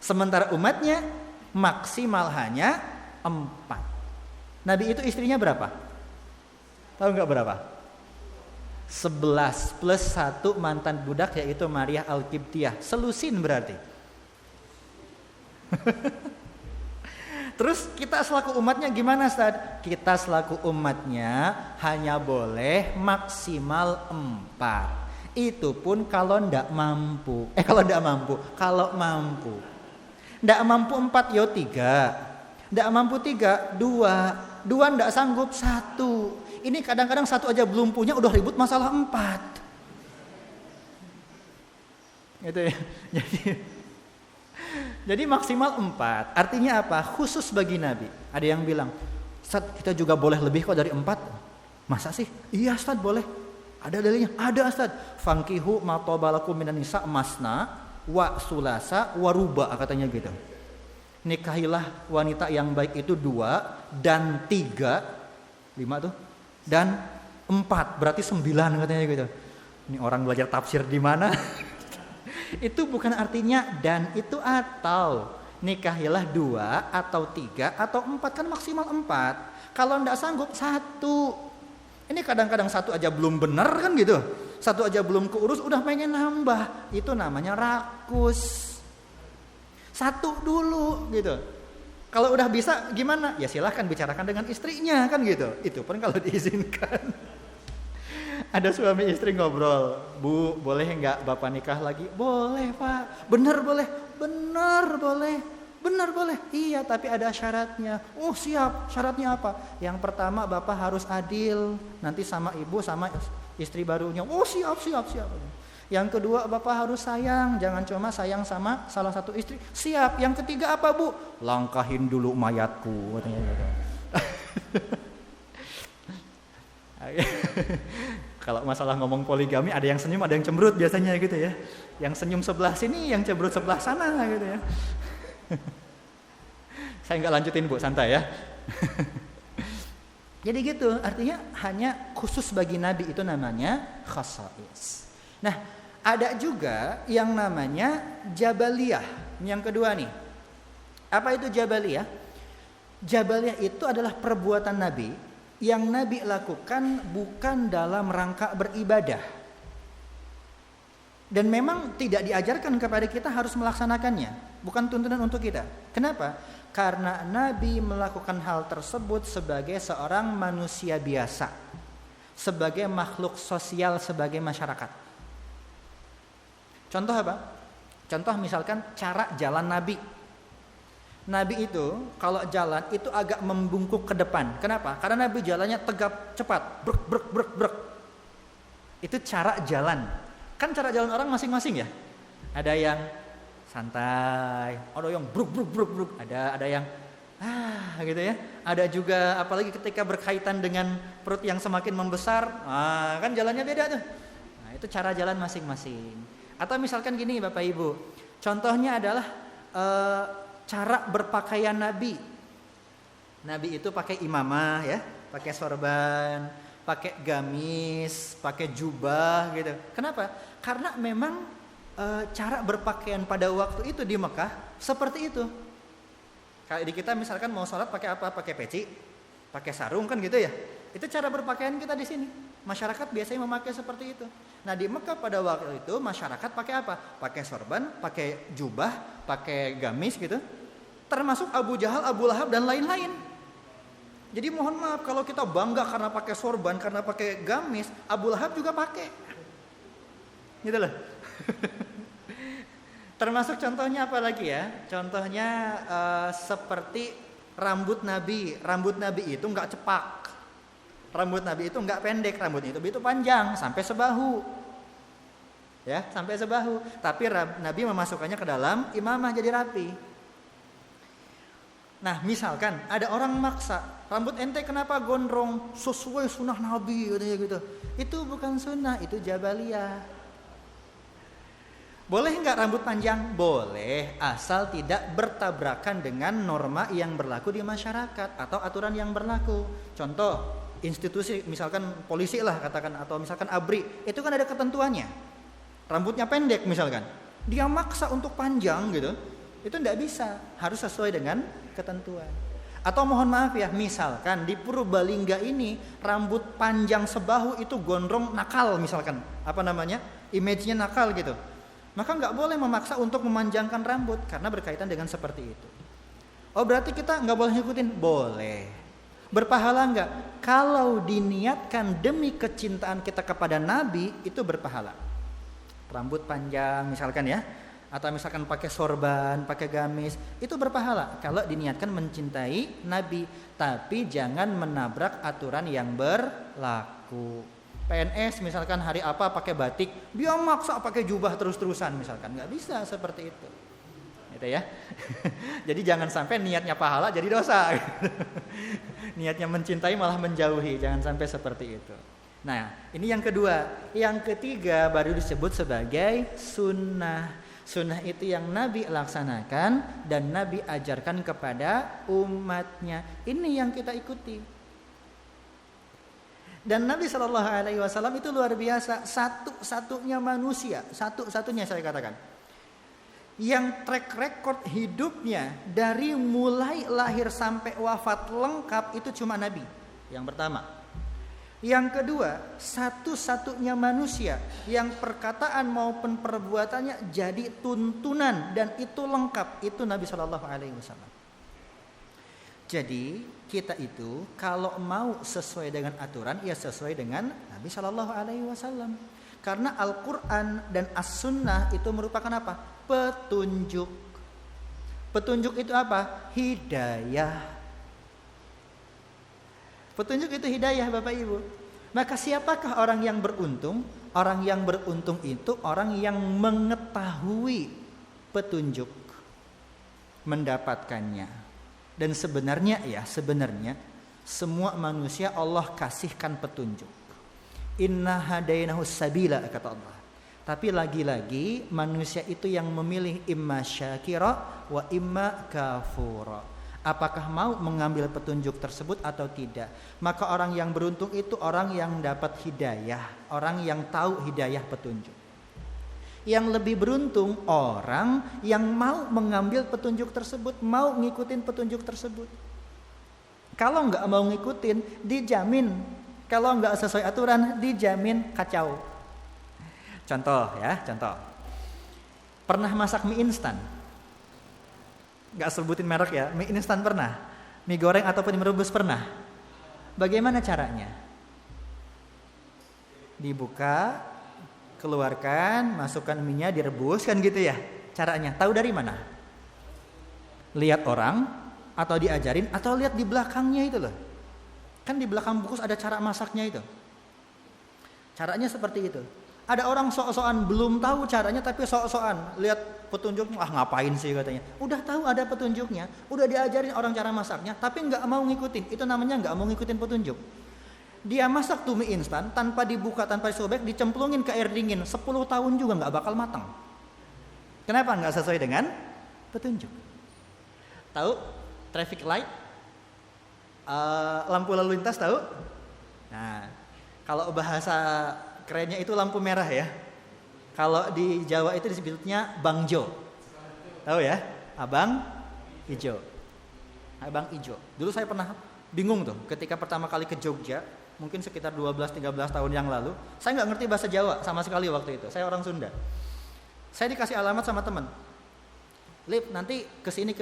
Sementara umatnya maksimal hanya 4. Nabi itu istrinya berapa? Tahu nggak berapa? 11 plus 1 mantan budak, yaitu Maria Al-Qibtiyah. Selusin berarti. Terus kita selaku umatnya gimana, Ustaz? Kita selaku umatnya hanya boleh maksimal 4. Itu pun kalau ndak mampu. Kalau mampu. Ndak mampu 4 yo 3. Ndak mampu 3, 2. 2 ndak sanggup 1. Ini kadang-kadang 1 aja belum punya udah ribut masalah 4. Gitu ya. Jadi maksimal 4. Artinya apa? Khusus bagi Nabi. Ada yang bilang, Ustaz, kita juga boleh lebih kok dari 4. Masa sih? Iya Ustaz, boleh. Ada dalilnya? Ada Ustaz. Fankihu ma tabalakum minan nisa masna wa sulasa wa ruba, katanya gitu. Nikahilah wanita yang baik itu 2 dan 3. 5 tuh. Dan 4, berarti 9 katanya gitu. Ini orang belajar tafsir di mana? Itu bukan artinya dan itu atau. Nikahilah 2 atau 3 atau 4, kan maksimal 4. Kalau enggak sanggup 1. Ini kadang-kadang 1 aja belum benar kan gitu. 1 aja belum keurus udah pengen nambah. Itu namanya rakus. 1 dulu gitu. Kalau udah bisa gimana? Ya silahkan bicarakan dengan istrinya kan gitu. Itu pun kalau diizinkan. Ada suami istri ngobrol, Bu, boleh nggak Bapak nikah lagi? Boleh Pak. Bener boleh. Iya, tapi ada syaratnya. Oh siap, syaratnya apa? Yang pertama Bapak harus adil. Nanti sama ibu sama istri barunya. Oh siap. Yang kedua Bapak harus sayang. Jangan cuma sayang sama salah satu istri. Siap. Yang ketiga apa Bu? Langkahin dulu mayatku. Kalau masalah ngomong poligami ada yang senyum, ada yang cemberut biasanya gitu ya. Yang senyum sebelah sini, yang cemberut sebelah sana gitu ya. Saya nggak lanjutin Bu, santai ya. Jadi gitu, artinya hanya khusus bagi Nabi, itu namanya khasais. Nah, ada juga yang namanya jabaliyah. Yang kedua nih. Apa itu jabaliyah? Jabaliyah itu adalah perbuatan Nabi yang Nabi lakukan bukan dalam rangka beribadah. Dan memang tidak diajarkan kepada kita harus melaksanakannya. Bukan tuntunan untuk kita. Kenapa? Karena Nabi melakukan hal tersebut sebagai seorang manusia biasa. Sebagai makhluk sosial, sebagai masyarakat. Contoh apa? Contoh misalkan cara jalan Nabi. Nabi itu kalau jalan itu agak membungkuk ke depan. Kenapa? Karena Nabi jalannya tegap cepat, brek. Itu cara jalan. Kan cara jalan orang masing-masing ya. Ada yang santai, ada yang bruk. Ada yang gitu ya. Ada juga apalagi ketika berkaitan dengan perut yang semakin membesar, kan jalannya beda tuh. Nah, itu cara jalan masing-masing. Atau misalkan gini Bapak Ibu. Contohnya adalah cara berpakaian Nabi. Nabi itu pakai imamah ya, pakai sorban, pakai gamis, pakai jubah gitu. Kenapa? Karena memang cara berpakaian pada waktu itu di Mekah seperti itu. Kalau di kita misalkan mau sholat pakai apa? Pakai peci, pakai sarung kan gitu ya. Itu cara berpakaian kita di sini. Masyarakat biasanya memakai seperti itu. Nah di Mekah pada waktu itu masyarakat pakai apa? Pakai sorban, pakai jubah, pakai gamis gitu. Termasuk Abu Jahal, Abu Lahab dan lain-lain. Jadi mohon maaf kalau kita bangga karena pakai sorban, karena pakai gamis, Abu Lahab juga pakai. Gitu loh. Termasuk contohnya apa lagi ya? Contohnya seperti rambut Nabi. Rambut Nabi itu nggak cepak. Rambut Nabi itu nggak pendek. Rambut itu panjang sampai sebahu. Ya, sampai sebahu. Tapi Nabi memasukkannya ke dalam imamah jadi rapi. Nah, misalkan ada orang maksa, rambut ente kenapa gondrong sesuai sunnah Nabi katanya gitu. Itu bukan sunnah, itu jabaliyah. Boleh nggak rambut panjang? Boleh, asal tidak bertabrakan dengan norma yang berlaku di masyarakat atau aturan yang berlaku. Contoh, institusi misalkan polisi lah katakan atau misalkan ABRI, itu kan ada ketentuannya. Rambutnya pendek misalkan, dia maksa untuk panjang gitu, itu nggak bisa, harus sesuai dengan ketentuan. Atau mohon maaf ya, misalkan di Purbalingga ini rambut panjang sebahu itu gondrong nakal misalkan, apa namanya, image-nya nakal gitu. Maka nggak boleh memaksa untuk memanjangkan rambut karena berkaitan dengan seperti itu. Oh berarti kita nggak boleh ngikutin? Boleh. Berpahala nggak? Kalau diniatkan demi kecintaan kita kepada Nabi itu berpahala. Rambut panjang misalkan ya, atau misalkan pakai sorban, pakai gamis, itu berpahala kalau diniatkan mencintai Nabi. Tapi jangan menabrak aturan yang berlaku. PNS misalkan hari apa pakai batik, dia maksa pakai jubah terus-terusan misalkan, nggak bisa seperti itu, gitu ya. Jadi jangan sampai niatnya pahala jadi dosa, niatnya mencintai malah menjauhi, jangan sampai seperti itu. Nah ini yang kedua, yang ketiga baru disebut sebagai sunnah. Sunnah itu yang Nabi laksanakan dan Nabi ajarkan kepada umatnya. Ini yang kita ikuti. Dan Nabi SAW itu luar biasa, satu-satunya manusia, satu-satunya saya katakan, yang track record hidupnya dari mulai lahir sampai wafat lengkap itu cuma Nabi. Yang pertama. Yang kedua, satu-satunya manusia yang perkataan maupun perbuatannya jadi tuntunan dan itu lengkap, itu Nabi SAW. Jadi kita itu kalau mau sesuai dengan aturan ya sesuai dengan Nabi SAW. Karena Al-Quran dan As-Sunnah itu merupakan apa? Petunjuk. Petunjuk itu apa? Hidayah. Petunjuk itu hidayah Bapak Ibu. Maka siapakah orang yang beruntung? Orang yang beruntung itu orang yang mengetahui petunjuk, mendapatkannya. Dan sebenarnya semua manusia Allah kasihkan petunjuk. Inna hadainahus sabila kata Allah. Tapi lagi-lagi manusia itu yang memilih imma syakira wa imma kafura. Apakah mau mengambil petunjuk tersebut atau tidak? Maka orang yang beruntung itu orang yang dapat hidayah, orang yang tahu hidayah petunjuk. Yang lebih beruntung orang yang mau mengambil petunjuk tersebut, mau ngikutin petunjuk tersebut. Kalau nggak mau ngikutin, dijamin. Kalau nggak sesuai aturan, dijamin kacau. Contoh. Pernah masak mie instan? Nggak sebutin merek ya, mie instan pernah? Mie goreng ataupun mie rebus pernah? Bagaimana caranya? Dibuka, keluarkan, masukkan minyak, direbus kan gitu ya caranya. Tahu dari mana? Lihat orang atau diajarin atau lihat di belakangnya itu loh. Kan di belakang bungkus ada cara masaknya itu. Caranya seperti itu. Ada orang sok-sokan belum tahu caranya tapi sok-sokan lihat petunjuk, ngapain sih katanya. Udah tahu ada petunjuknya, udah diajarin orang cara masaknya tapi nggak mau ngikutin. Itu namanya nggak mau ngikutin petunjuk. Dia masak tuh mie instan tanpa dibuka, tanpa disobek, dicemplungin ke air dingin 10 tahun juga nggak bakal matang. Kenapa? Nggak sesuai dengan petunjuk. Tahu traffic light, lampu lalu lintas tahu? Nah, kalau bahasa kerennya itu lampu merah ya. Kalau di Jawa itu disebutnya bangjo. Tahu ya? Abang hijau. abang ijo. Dulu saya pernah bingung tuh ketika pertama kali ke Jogja, mungkin sekitar 12-13 tahun yang lalu. Saya nggak ngerti bahasa Jawa sama sekali waktu itu. Saya orang Sunda. Saya dikasih alamat sama teman. Lip, nanti kesini.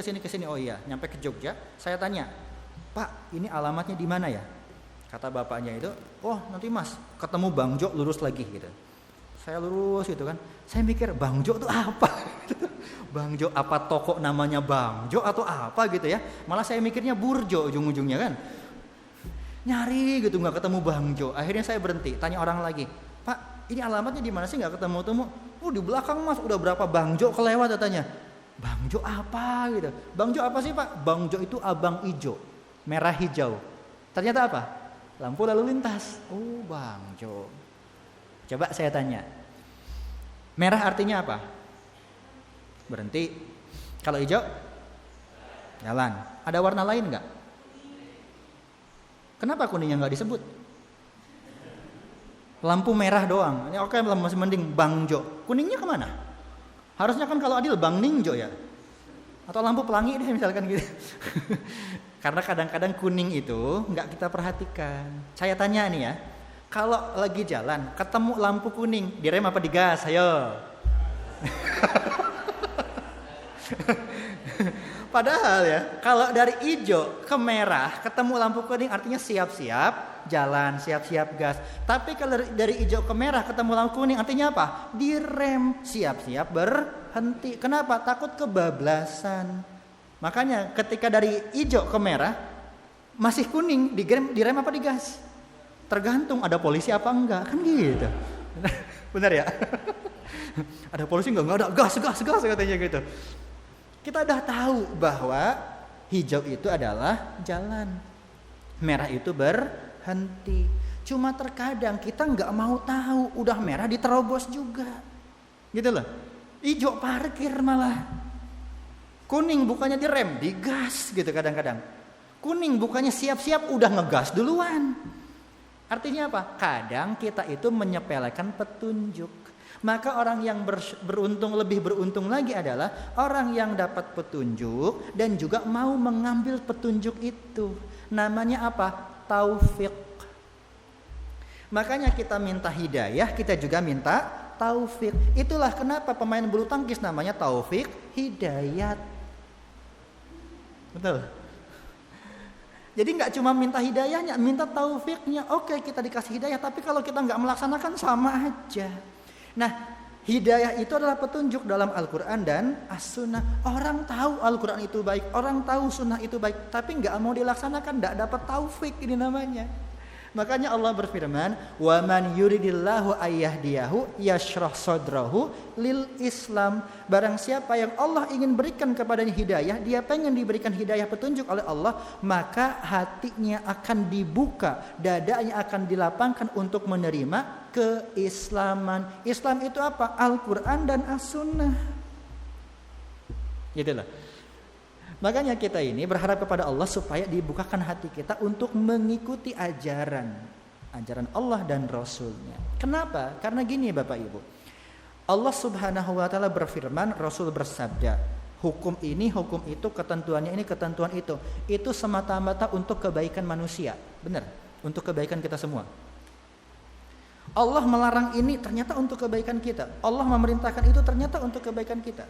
Oh iya, nyampe ke Jogja. Saya tanya, Pak, ini alamatnya di mana ya? Kata bapaknya itu, oh nanti mas ketemu Bang Jo lurus lagi gitu. Saya lurus gitu kan. Saya mikir Bang Jo itu apa? Bang Jo apa toko namanya Bang Jo atau apa gitu ya? Malah saya mikirnya Burjo ujung-ujungnya kan. Nyari gitu nggak ketemu Bang Jo. Akhirnya saya berhenti, tanya orang lagi, Pak ini alamatnya di mana sih nggak ketemu? Oh di belakang mas, udah berapa Bang Jo kelewat katanya. Bang Jo apa gitu? Bang Jo apa sih Pak? Bang Jo itu abang ijo, merah hijau. Ternyata apa? Lampu lalu lintas. Oh Bang Jo. Coba saya tanya, merah artinya apa? Berhenti. Kalau hijau, jalan. Ada warna lain nggak? Kenapa kuningnya nggak disebut? Lampu merah doang. Ini oke, masih mending Bang Jo. Kuningnya kemana? Harusnya kan kalau adil Bang Ningjo ya. Atau lampu pelangi deh misalkan gitu. Karena kadang-kadang kuning itu nggak kita perhatikan. Saya tanya nih ya, kalau lagi jalan ketemu lampu kuning, direm apa digas? Ayo. Padahal ya, kalau dari hijau ke merah ketemu lampu kuning artinya siap-siap jalan, siap-siap gas. Tapi kalau dari hijau ke merah ketemu lampu kuning artinya apa? Direm, siap-siap berhenti. Kenapa? Takut kebablasan. Makanya ketika dari hijau ke merah masih kuning, direm apa digas? Tergantung ada polisi apa enggak, kan gitu. Benar ya? Ada polisi enggak ada, gas katanya gitu. Kita udah tahu bahwa hijau itu adalah jalan, merah itu berhenti. Cuma terkadang kita nggak mau tahu, udah merah diterobos juga, gitu loh. Hijau parkir malah, kuning bukannya direm, digas gitu kadang-kadang. Kuning bukannya siap-siap udah ngegas duluan. Artinya apa? Kadang kita itu menyepelekan petunjuk. Maka orang yang beruntung, lebih beruntung lagi adalah orang yang dapat petunjuk dan juga mau mengambil petunjuk itu. Namanya apa? Taufik. Makanya kita minta hidayah, kita juga minta taufik. Itulah kenapa pemain bulu tangkis namanya Taufik Hidayat. Betul. Jadi nggak cuma minta hidayahnya, minta taufiknya. Oke, kita dikasih hidayah, tapi kalau kita nggak melaksanakan sama aja. Nah, hidayah itu adalah petunjuk dalam Al-Quran dan As-Sunnah. Orang tahu Al-Quran itu baik, orang tahu Sunnah itu baik, tapi nggak mau dilaksanakan, nggak dapat taufik, ini namanya. Makanya Allah berfirman, "Wa man yuridillahu ayyahdiyahu yashrah sadrahu lil Islam." Barang siapa yang Allah ingin berikan kepadanya hidayah, dia pengen diberikan hidayah petunjuk oleh Allah, maka hatinya akan dibuka, dadanya akan dilapangkan untuk menerima keislaman. Islam itu apa? Al-Quran dan As-Sunnah. Gitulah. Makanya kita ini berharap kepada Allah supaya dibukakan hati kita untuk mengikuti ajaran Allah dan Rasulnya. Kenapa? Karena gini Bapak Ibu, Allah Subhanahu wa ta'ala berfirman, Rasul bersabda, hukum ini, hukum itu, ketentuannya ini, ketentuan itu semata-mata untuk kebaikan manusia. Benar, untuk kebaikan kita semua. Allah melarang ini ternyata untuk kebaikan kita. Allah memerintahkan itu ternyata untuk kebaikan kita.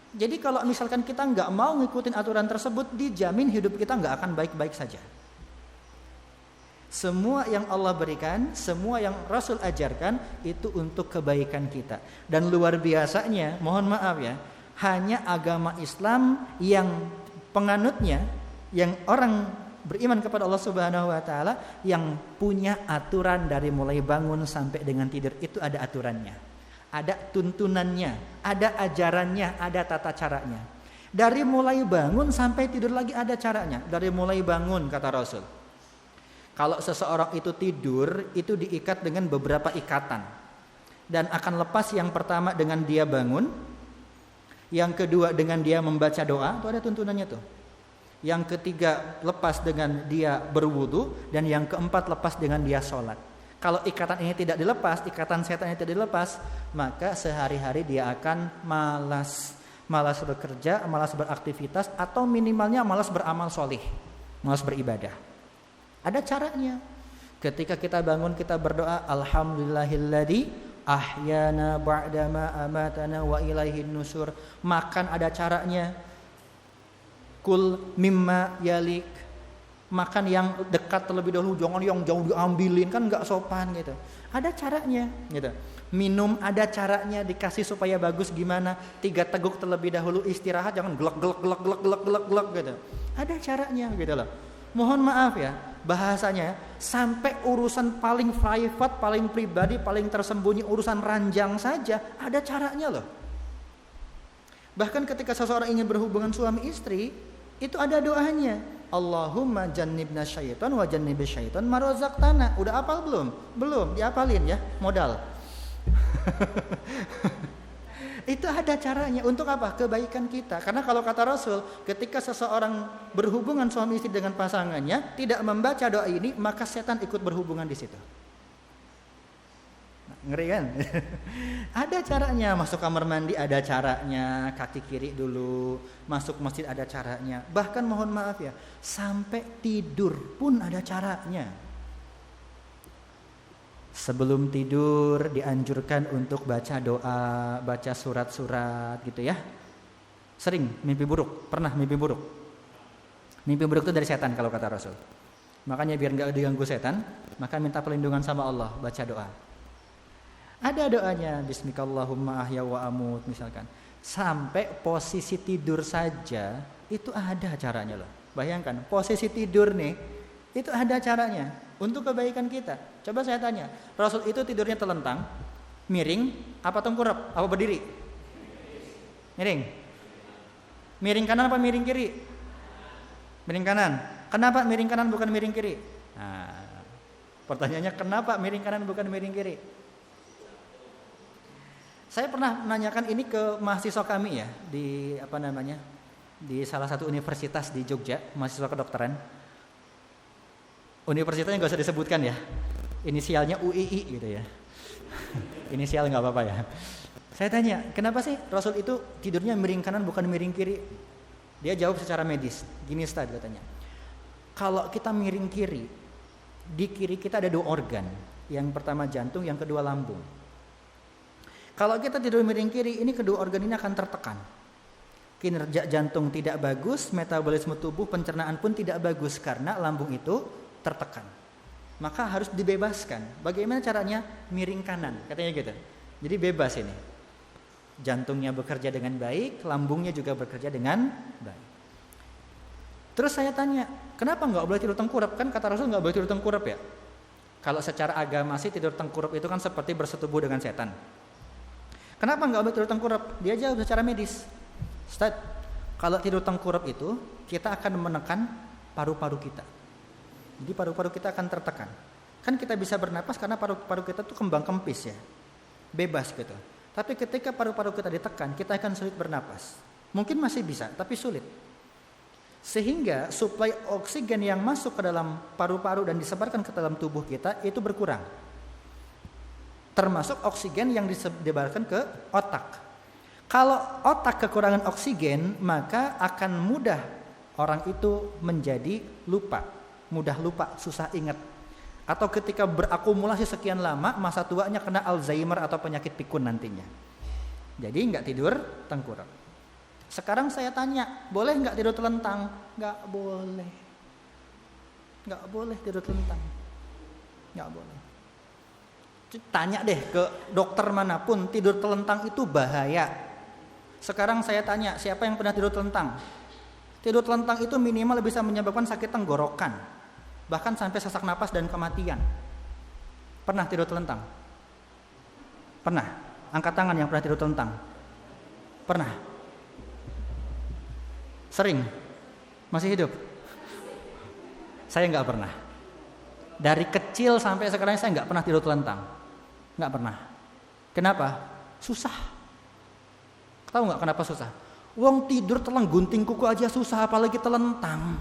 Jadi kalau misalkan kita nggak mau ngikutin aturan tersebut, dijamin hidup kita nggak akan baik-baik saja. Semua yang Allah berikan, semua yang Rasul ajarkan itu untuk kebaikan kita. Dan luar biasanya, mohon maaf ya, hanya agama Islam yang penganutnya, yang orang beriman kepada Allah Subhanahu wa ta'ala, yang punya aturan dari mulai bangun sampai dengan tidur, itu ada aturannya. Ada tuntunannya, ada ajarannya, ada tata caranya. Dari mulai bangun sampai tidur lagi ada caranya. Dari mulai bangun kata Rasul, kalau seseorang itu tidur, itu diikat dengan beberapa ikatan. Dan akan lepas yang pertama dengan dia bangun, yang kedua dengan dia membaca doa, itu ada tuntunannya tuh. Yang ketiga lepas dengan dia berwudu, dan yang keempat lepas dengan dia sholat. Kalau ikatan ini tidak dilepas, ikatan setan ini tidak dilepas, maka sehari-hari dia akan malas. malas bekerja, malas beraktivitas, atau minimalnya malas beramal solih, malas beribadah. Ada caranya. Ketika kita bangun kita berdoa, alhamdulillahilladzi ahyana ba'dama amatana wa ilaihin nusur. Makan ada caranya. Kul mimma yalik. Makan yang dekat terlebih dahulu, jangan yang jauh diambilin, kan nggak sopan gitu. Ada caranya gitu. Minum ada caranya, dikasih supaya bagus gimana. 3 teguk terlebih dahulu, istirahat jangan gelek gitu. Ada caranya gitu loh. Mohon maaf ya, bahasanya sampai urusan paling private, paling pribadi, paling tersembunyi, urusan ranjang saja ada caranya loh. Bahkan ketika seseorang ingin berhubungan suami istri, itu ada doanya. Allahumma jannibna syaitan wa jannibis syaitan ma razaqtana. Udah hafal belum? Belum, diapalin ya, modal. Itu ada caranya. Untuk apa? Kebaikan kita. Karena kalau kata Rasul, ketika seseorang berhubungan suami istri dengan pasangannya tidak membaca doa ini, maka setan ikut berhubungan di situ. Ngeri kan? Ada caranya. Masuk kamar mandi ada caranya, kaki kiri dulu. Masuk masjid ada caranya. Bahkan mohon maaf ya, sampai tidur pun ada caranya. Sebelum tidur dianjurkan untuk baca doa, baca surat-surat gitu ya. Sering mimpi buruk, pernah mimpi buruk. Mimpi buruk itu dari setan kalau kata Rasul. Makanya biar gak diganggu setan, maka minta perlindungan sama Allah, baca doa. Ada doanya, bismikallahumma ahya wa amut misalkan. Sampai posisi tidur saja itu ada caranya loh. Bayangkan, posisi tidur nih itu ada caranya untuk kebaikan kita. Coba saya tanya, Rasul itu tidurnya telentang, miring, apa tengkurap, apa berdiri? Miring. Miring kanan apa miring kiri? Miring kanan. Kenapa miring kanan bukan miring kiri? Nah, pertanyaannya kenapa miring kanan bukan miring kiri? Saya pernah menanyakan ini ke mahasiswa kami ya di di salah satu universitas di Jogja, mahasiswa kedokteran. Universitasnya nggak usah disebutkan ya, inisialnya UII gitu ya. Inisial nggak apa-apa ya. Saya tanya, kenapa sih Rasul itu tidurnya miring kanan bukan miring kiri? Dia jawab secara medis, gini Ustaz katanya. Kalau kita miring kiri, di kiri kita ada 2 organ. Yang pertama jantung, yang kedua lambung. Kalau kita tidur miring kiri, ini kedua organ ini akan tertekan. Kinerja jantung tidak bagus, metabolisme tubuh, pencernaan pun tidak bagus karena lambung itu tertekan. Maka harus dibebaskan. Bagaimana caranya? Miring kanan, katanya gitu. Jadi bebas ini. Jantungnya bekerja dengan baik, lambungnya juga bekerja dengan baik. Terus saya tanya, kenapa nggak boleh tidur tengkurap? Kan kata Rasul nggak boleh tidur tengkurap ya. Kalau secara agama sih tidur tengkurap itu kan seperti bersetubuh dengan setan. Kenapa nggak boleh tidur tengkurap? Dia jawab secara medis. Ustaz, kalau tidur tengkurap itu kita akan menekan paru-paru kita. Jadi paru-paru kita akan tertekan. Kan kita bisa bernapas karena paru-paru kita tuh kembang kempis ya. Bebas gitu. Tapi ketika paru-paru kita ditekan, kita akan sulit bernapas. Mungkin masih bisa, tapi sulit. Sehingga suplai oksigen yang masuk ke dalam paru-paru dan disebarkan ke dalam tubuh kita itu berkurang. Termasuk oksigen yang disebarkan ke otak. Kalau otak kekurangan oksigen, maka akan mudah orang itu menjadi lupa. Mudah lupa, susah ingat. Atau ketika berakumulasi sekian lama, masa tuanya kena Alzheimer atau penyakit pikun nantinya. Jadi nggak tidur tengkurap. Sekarang saya tanya, boleh nggak tidur telentang? Nggak boleh. Nggak boleh tidur telentang. Nggak boleh. Tanya deh ke dokter manapun, tidur telentang itu bahaya. Sekarang saya tanya, siapa yang pernah tidur telentang? Tidur telentang itu minimal bisa menyebabkan sakit tenggorokan. Bahkan sampai sesak napas dan kematian. Pernah tidur telentang? Pernah? Angkat tangan yang pernah tidur telentang. Pernah? Sering? Masih hidup? Saya nggak pernah. Dari kecil sampai sekarang saya nggak pernah tidur telentang. Nggak pernah. Kenapa? Susah. Tahu nggak kenapa susah? Wong tidur telang gunting kuku aja susah, apalagi telentang.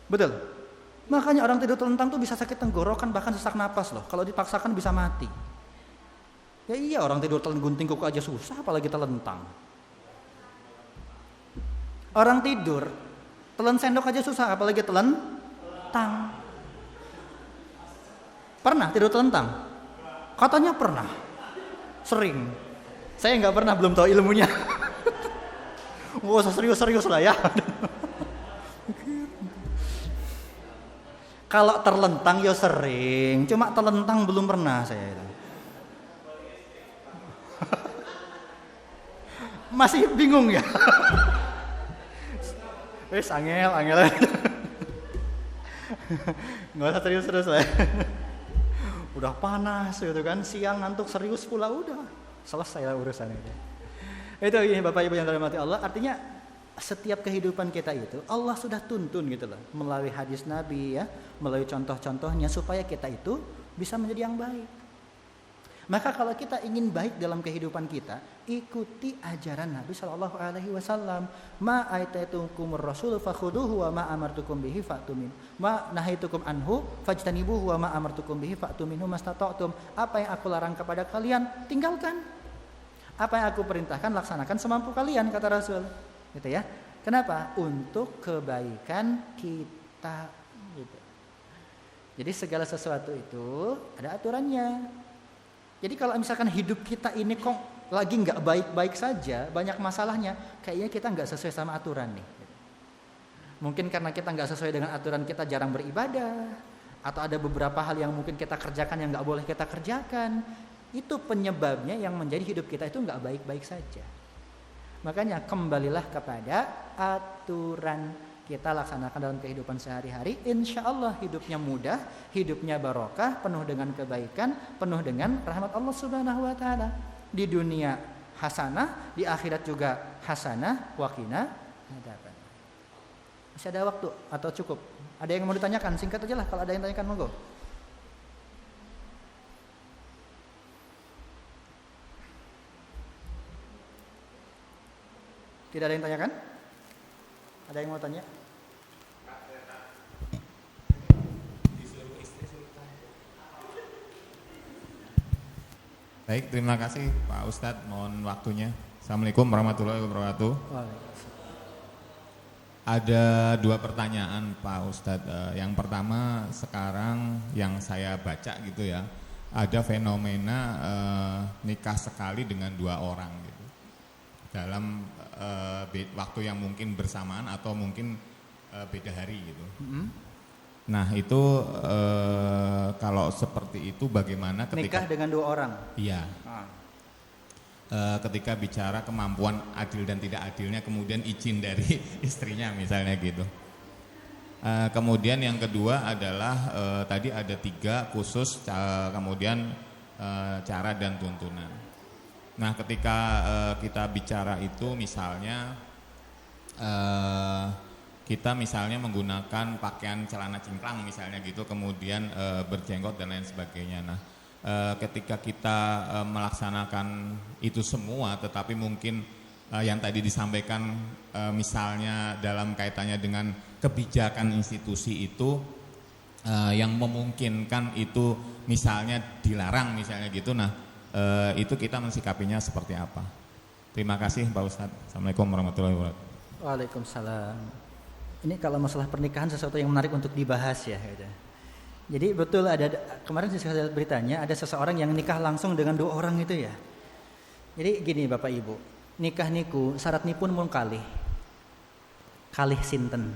Betul. Makanya orang tidur telentang tuh bisa sakit tenggorokan, bahkan sesak napas loh. Kalau dipaksakan bisa mati. Ya iya, orang tidur telan gunting kuku aja susah, apalagi telentang. Orang tidur telan sendok aja susah, apalagi telentang. Pernah tidur telentang? Katanya pernah. Sering. Saya nggak pernah, belum tahu ilmunya. Nggak usah serius-serius lah ya. Kalau terlentang ya sering, cuma telentang belum pernah saya itu. Masih bingung ya. Wes angel. Nggak usah serius-serius lah. Udah panas gitu kan, siang ngantuk serius pula, udah selesai lah urusan itu. Itu ini Bapak Ibu yang dirahmati Allah, artinya setiap kehidupan kita itu Allah sudah tuntun gitu loh, melalui hadis Nabi ya, melalui contoh-contohnya supaya kita itu bisa menjadi yang baik. Maka kalau kita ingin baik dalam kehidupan kita, ikuti ajaran Nabi Shallallahu Alaihi Wasallam. Ma aitaitukumur rasul fakhuduhu wa ma amartukum bihi fa'tumin. Ma nahaitukum anhu fajtanibuhu wa ma amartukum bihi fa'tuminhu mastata'tum. Apa yang aku larang kepada kalian, tinggalkan. Apa yang aku perintahkan, laksanakan semampu kalian, kata Rasul. Gitu ya. Kenapa? Untuk kebaikan kita. Gitu. Jadi segala sesuatu itu ada aturannya. Jadi kalau misalkan hidup kita ini kok lagi nggak baik-baik saja, banyak masalahnya, kayaknya kita nggak sesuai sama aturan nih. Mungkin karena kita nggak sesuai dengan aturan, kita jarang beribadah, atau ada beberapa hal yang mungkin kita kerjakan yang nggak boleh kita kerjakan. Itu penyebabnya yang menjadi hidup kita itu nggak baik-baik saja. Makanya kembalilah kepada aturan, kita laksanakan dalam kehidupan sehari-hari, insya Allah hidupnya mudah, hidupnya barokah, penuh dengan kebaikan, penuh dengan rahmat Allah Subhanahu Wa Taala. Di dunia hasanah, di akhirat juga hasanah, waqina adzaban. Masih ada waktu atau cukup? Ada yang mau ditanyakan? Singkat aja lah, kalau ada yang tanyakan monggo. Tidak ada yang tanyakan? Ada yang mau tanya? Baik, terima kasih Pak Ustadz, mohon waktunya. Assalamualaikum warahmatullahi wabarakatuh. Ada dua pertanyaan Pak Ustadz. Yang pertama, sekarang yang saya baca gitu ya, ada fenomena nikah sekali dengan dua orang gitu, dalam waktu yang mungkin bersamaan atau mungkin beda hari gitu. Nah itu kalau seperti itu bagaimana ketika nikah dengan dua orang? Iya. Ketika bicara kemampuan adil dan tidak adilnya, kemudian izin dari istrinya misalnya gitu. Kemudian yang kedua adalah tadi ada 3 khusus, kemudian cara dan tuntunan. Nah ketika kita bicara itu misalnya kita misalnya menggunakan pakaian celana cingkrang misalnya gitu, kemudian berjenggot dan lain sebagainya. Nah ketika kita melaksanakan itu semua, tetapi mungkin yang tadi disampaikan misalnya dalam kaitannya dengan kebijakan institusi itu yang memungkinkan itu misalnya dilarang misalnya gitu. Nah itu kita mensikapinya seperti apa? Terima kasih Pak Ustadz. Assalamualaikum warahmatullahi wabarakatuh. Waalaikumsalam. Ini kalau masalah pernikahan sesuatu yang menarik untuk dibahas ya. Jadi betul, ada kemarin saya lihat beritanya, ada seseorang yang nikah langsung dengan 2 orang itu ya. Jadi gini Bapak Ibu, nikah niku syarat nipun mun kalih sinten.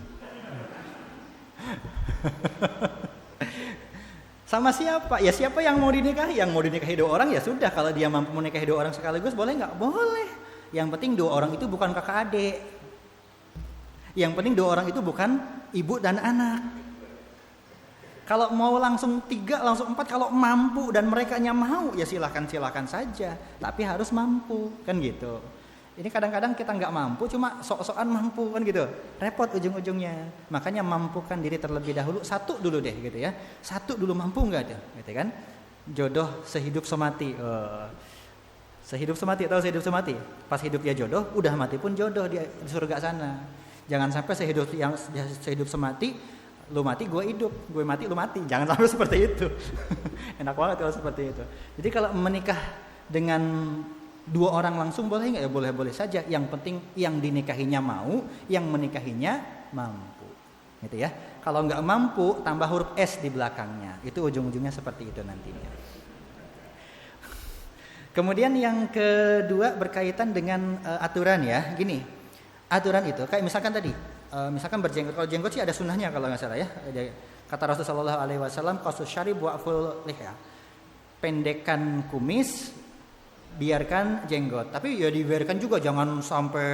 Sama siapa? Ya siapa yang mau dinikahi? Yang mau dinikahi 2 orang ya sudah. Kalau dia mampu menikahi 2 orang sekaligus, boleh nggak? Boleh. Yang penting 2 orang itu bukan kakak adik. Yang penting 2 orang itu bukan ibu dan anak. Kalau mau langsung 3, langsung 4, kalau mampu dan merekanya mau, ya silakan saja. Tapi harus mampu, kan gitu. Ini kadang-kadang kita nggak mampu, cuma sok-sokan mampu kan gitu, repot ujung-ujungnya. Makanya mampukan diri terlebih dahulu, 1 dulu deh gitu ya. 1 dulu, mampu nggak tuh, gitu kan? Jodoh sehidup semati. Sehidup semati, tahu sehidup semati? Pas hidup ya jodoh, udah mati pun jodoh di surga sana. Jangan sampai sehidup semati, lu mati gue hidup, gue mati lu mati. Jangan sampai seperti itu. Enak banget kalau seperti itu. Jadi kalau menikah dengan dua orang langsung boleh nggak? Ya boleh-boleh saja. Yang penting yang dinikahinya mau, yang menikahinya mampu. Gitu ya. Kalau nggak mampu, tambah huruf S di belakangnya. Itu ujung-ujungnya seperti itu nantinya. Kemudian yang kedua berkaitan dengan aturan ya. Gini, aturan itu kayak misalkan tadi, misalkan berjenggot. Kalau jenggot sih ada sunnahnya kalau nggak salah ya. Kata Rasulullah SAW, qasus syarib wa'ful lihya. Pendekkan kumis, biarkan jenggot. Tapi ya dibiarkan juga, jangan sampai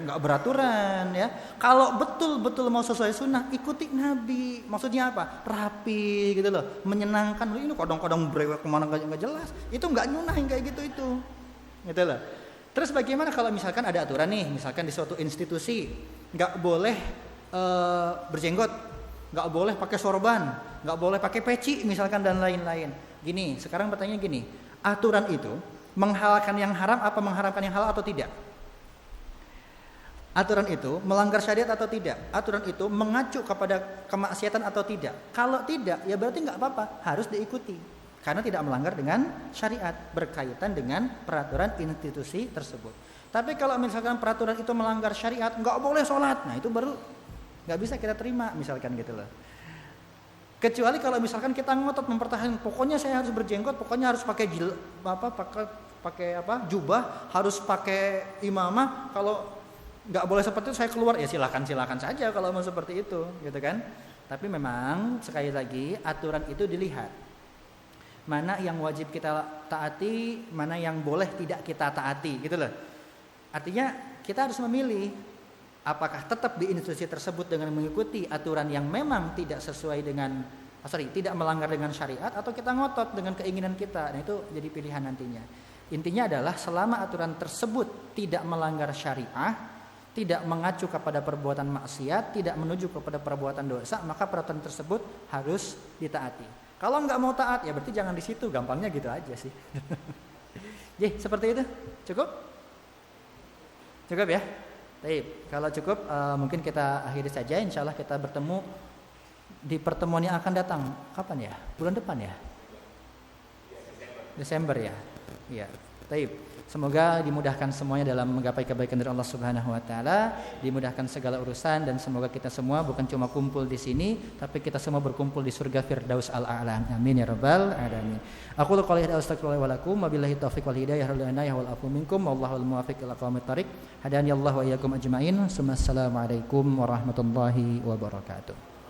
nggak beraturan ya. Kalau betul-betul mau sesuai sunnah, ikuti Nabi. Maksudnya apa? Rapi gitu loh, menyenangkan. Ini kadang-kadang brewek kemana nggak jelas. Itu nggak nyunahin kayak gitu itu. Gitu loh. Terus bagaimana kalau misalkan ada aturan nih, misalkan di suatu institusi nggak boleh berjenggot, nggak boleh pakai sorban, nggak boleh pakai peci misalkan dan lain-lain. Gini, sekarang pertanyaan gini, aturan itu menghalalkan yang haram apa mengharamkan yang halal atau tidak? Aturan itu melanggar syariat atau tidak? Aturan itu mengacu kepada kemaksiatan atau tidak? Kalau tidak, ya berarti nggak apa-apa, harus diikuti. Karena tidak melanggar dengan syariat, berkaitan dengan peraturan institusi tersebut. Tapi kalau misalkan peraturan itu melanggar syariat, nggak boleh sholat, nah itu baru nggak bisa kita terima, misalkan gitu loh. Kecuali kalau misalkan kita ngotot mempertahankan, pokoknya saya harus berjenggot, pokoknya harus pakai jubah, harus pakai imamah. Kalau nggak boleh seperti itu saya keluar, ya silakan saja kalau mau seperti itu, gitu kan? Tapi memang sekali lagi aturan itu dilihat mana yang wajib kita taati, mana yang boleh tidak kita taati, gitu loh. Artinya kita harus memilih. Apakah tetap di institusi tersebut dengan mengikuti aturan yang memang tidak sesuai dengan tidak melanggar dengan syariat, atau kita ngotot dengan keinginan kita. Nah itu jadi pilihan nantinya. Intinya adalah selama aturan tersebut tidak melanggar syariah, tidak mengacu kepada perbuatan maksiat, tidak menuju kepada perbuatan dosa, maka peraturan tersebut harus ditaati. Kalau nggak mau taat ya berarti jangan di situ, gampangnya gitu aja sih. Jadi seperti itu, cukup ya. Baik, kalau cukup mungkin kita akhiri saja. Insya Allah kita bertemu di pertemuan yang akan datang. Kapan ya? Bulan depan ya? Desember ya? Iya. Baik. Semoga dimudahkan semuanya dalam menggapai kebaikan dari Allah Subhanahu wa taala, dimudahkan segala urusan, dan semoga kita semua bukan cuma kumpul di sini, tapi kita semua berkumpul di surga Firdaus al-A'la. Amin ya rabbal alamin. Aku qouli hadza astaghfirullah wa lakum, wabillahi taufiq wal hidayah wal inayah wal afu minkum, wallahu al-muwaffiq ila aqwamit thariq. Hadani Allah wa iyyakum ajmain. Assalamualaikum warahmatullahi wabarakatuh.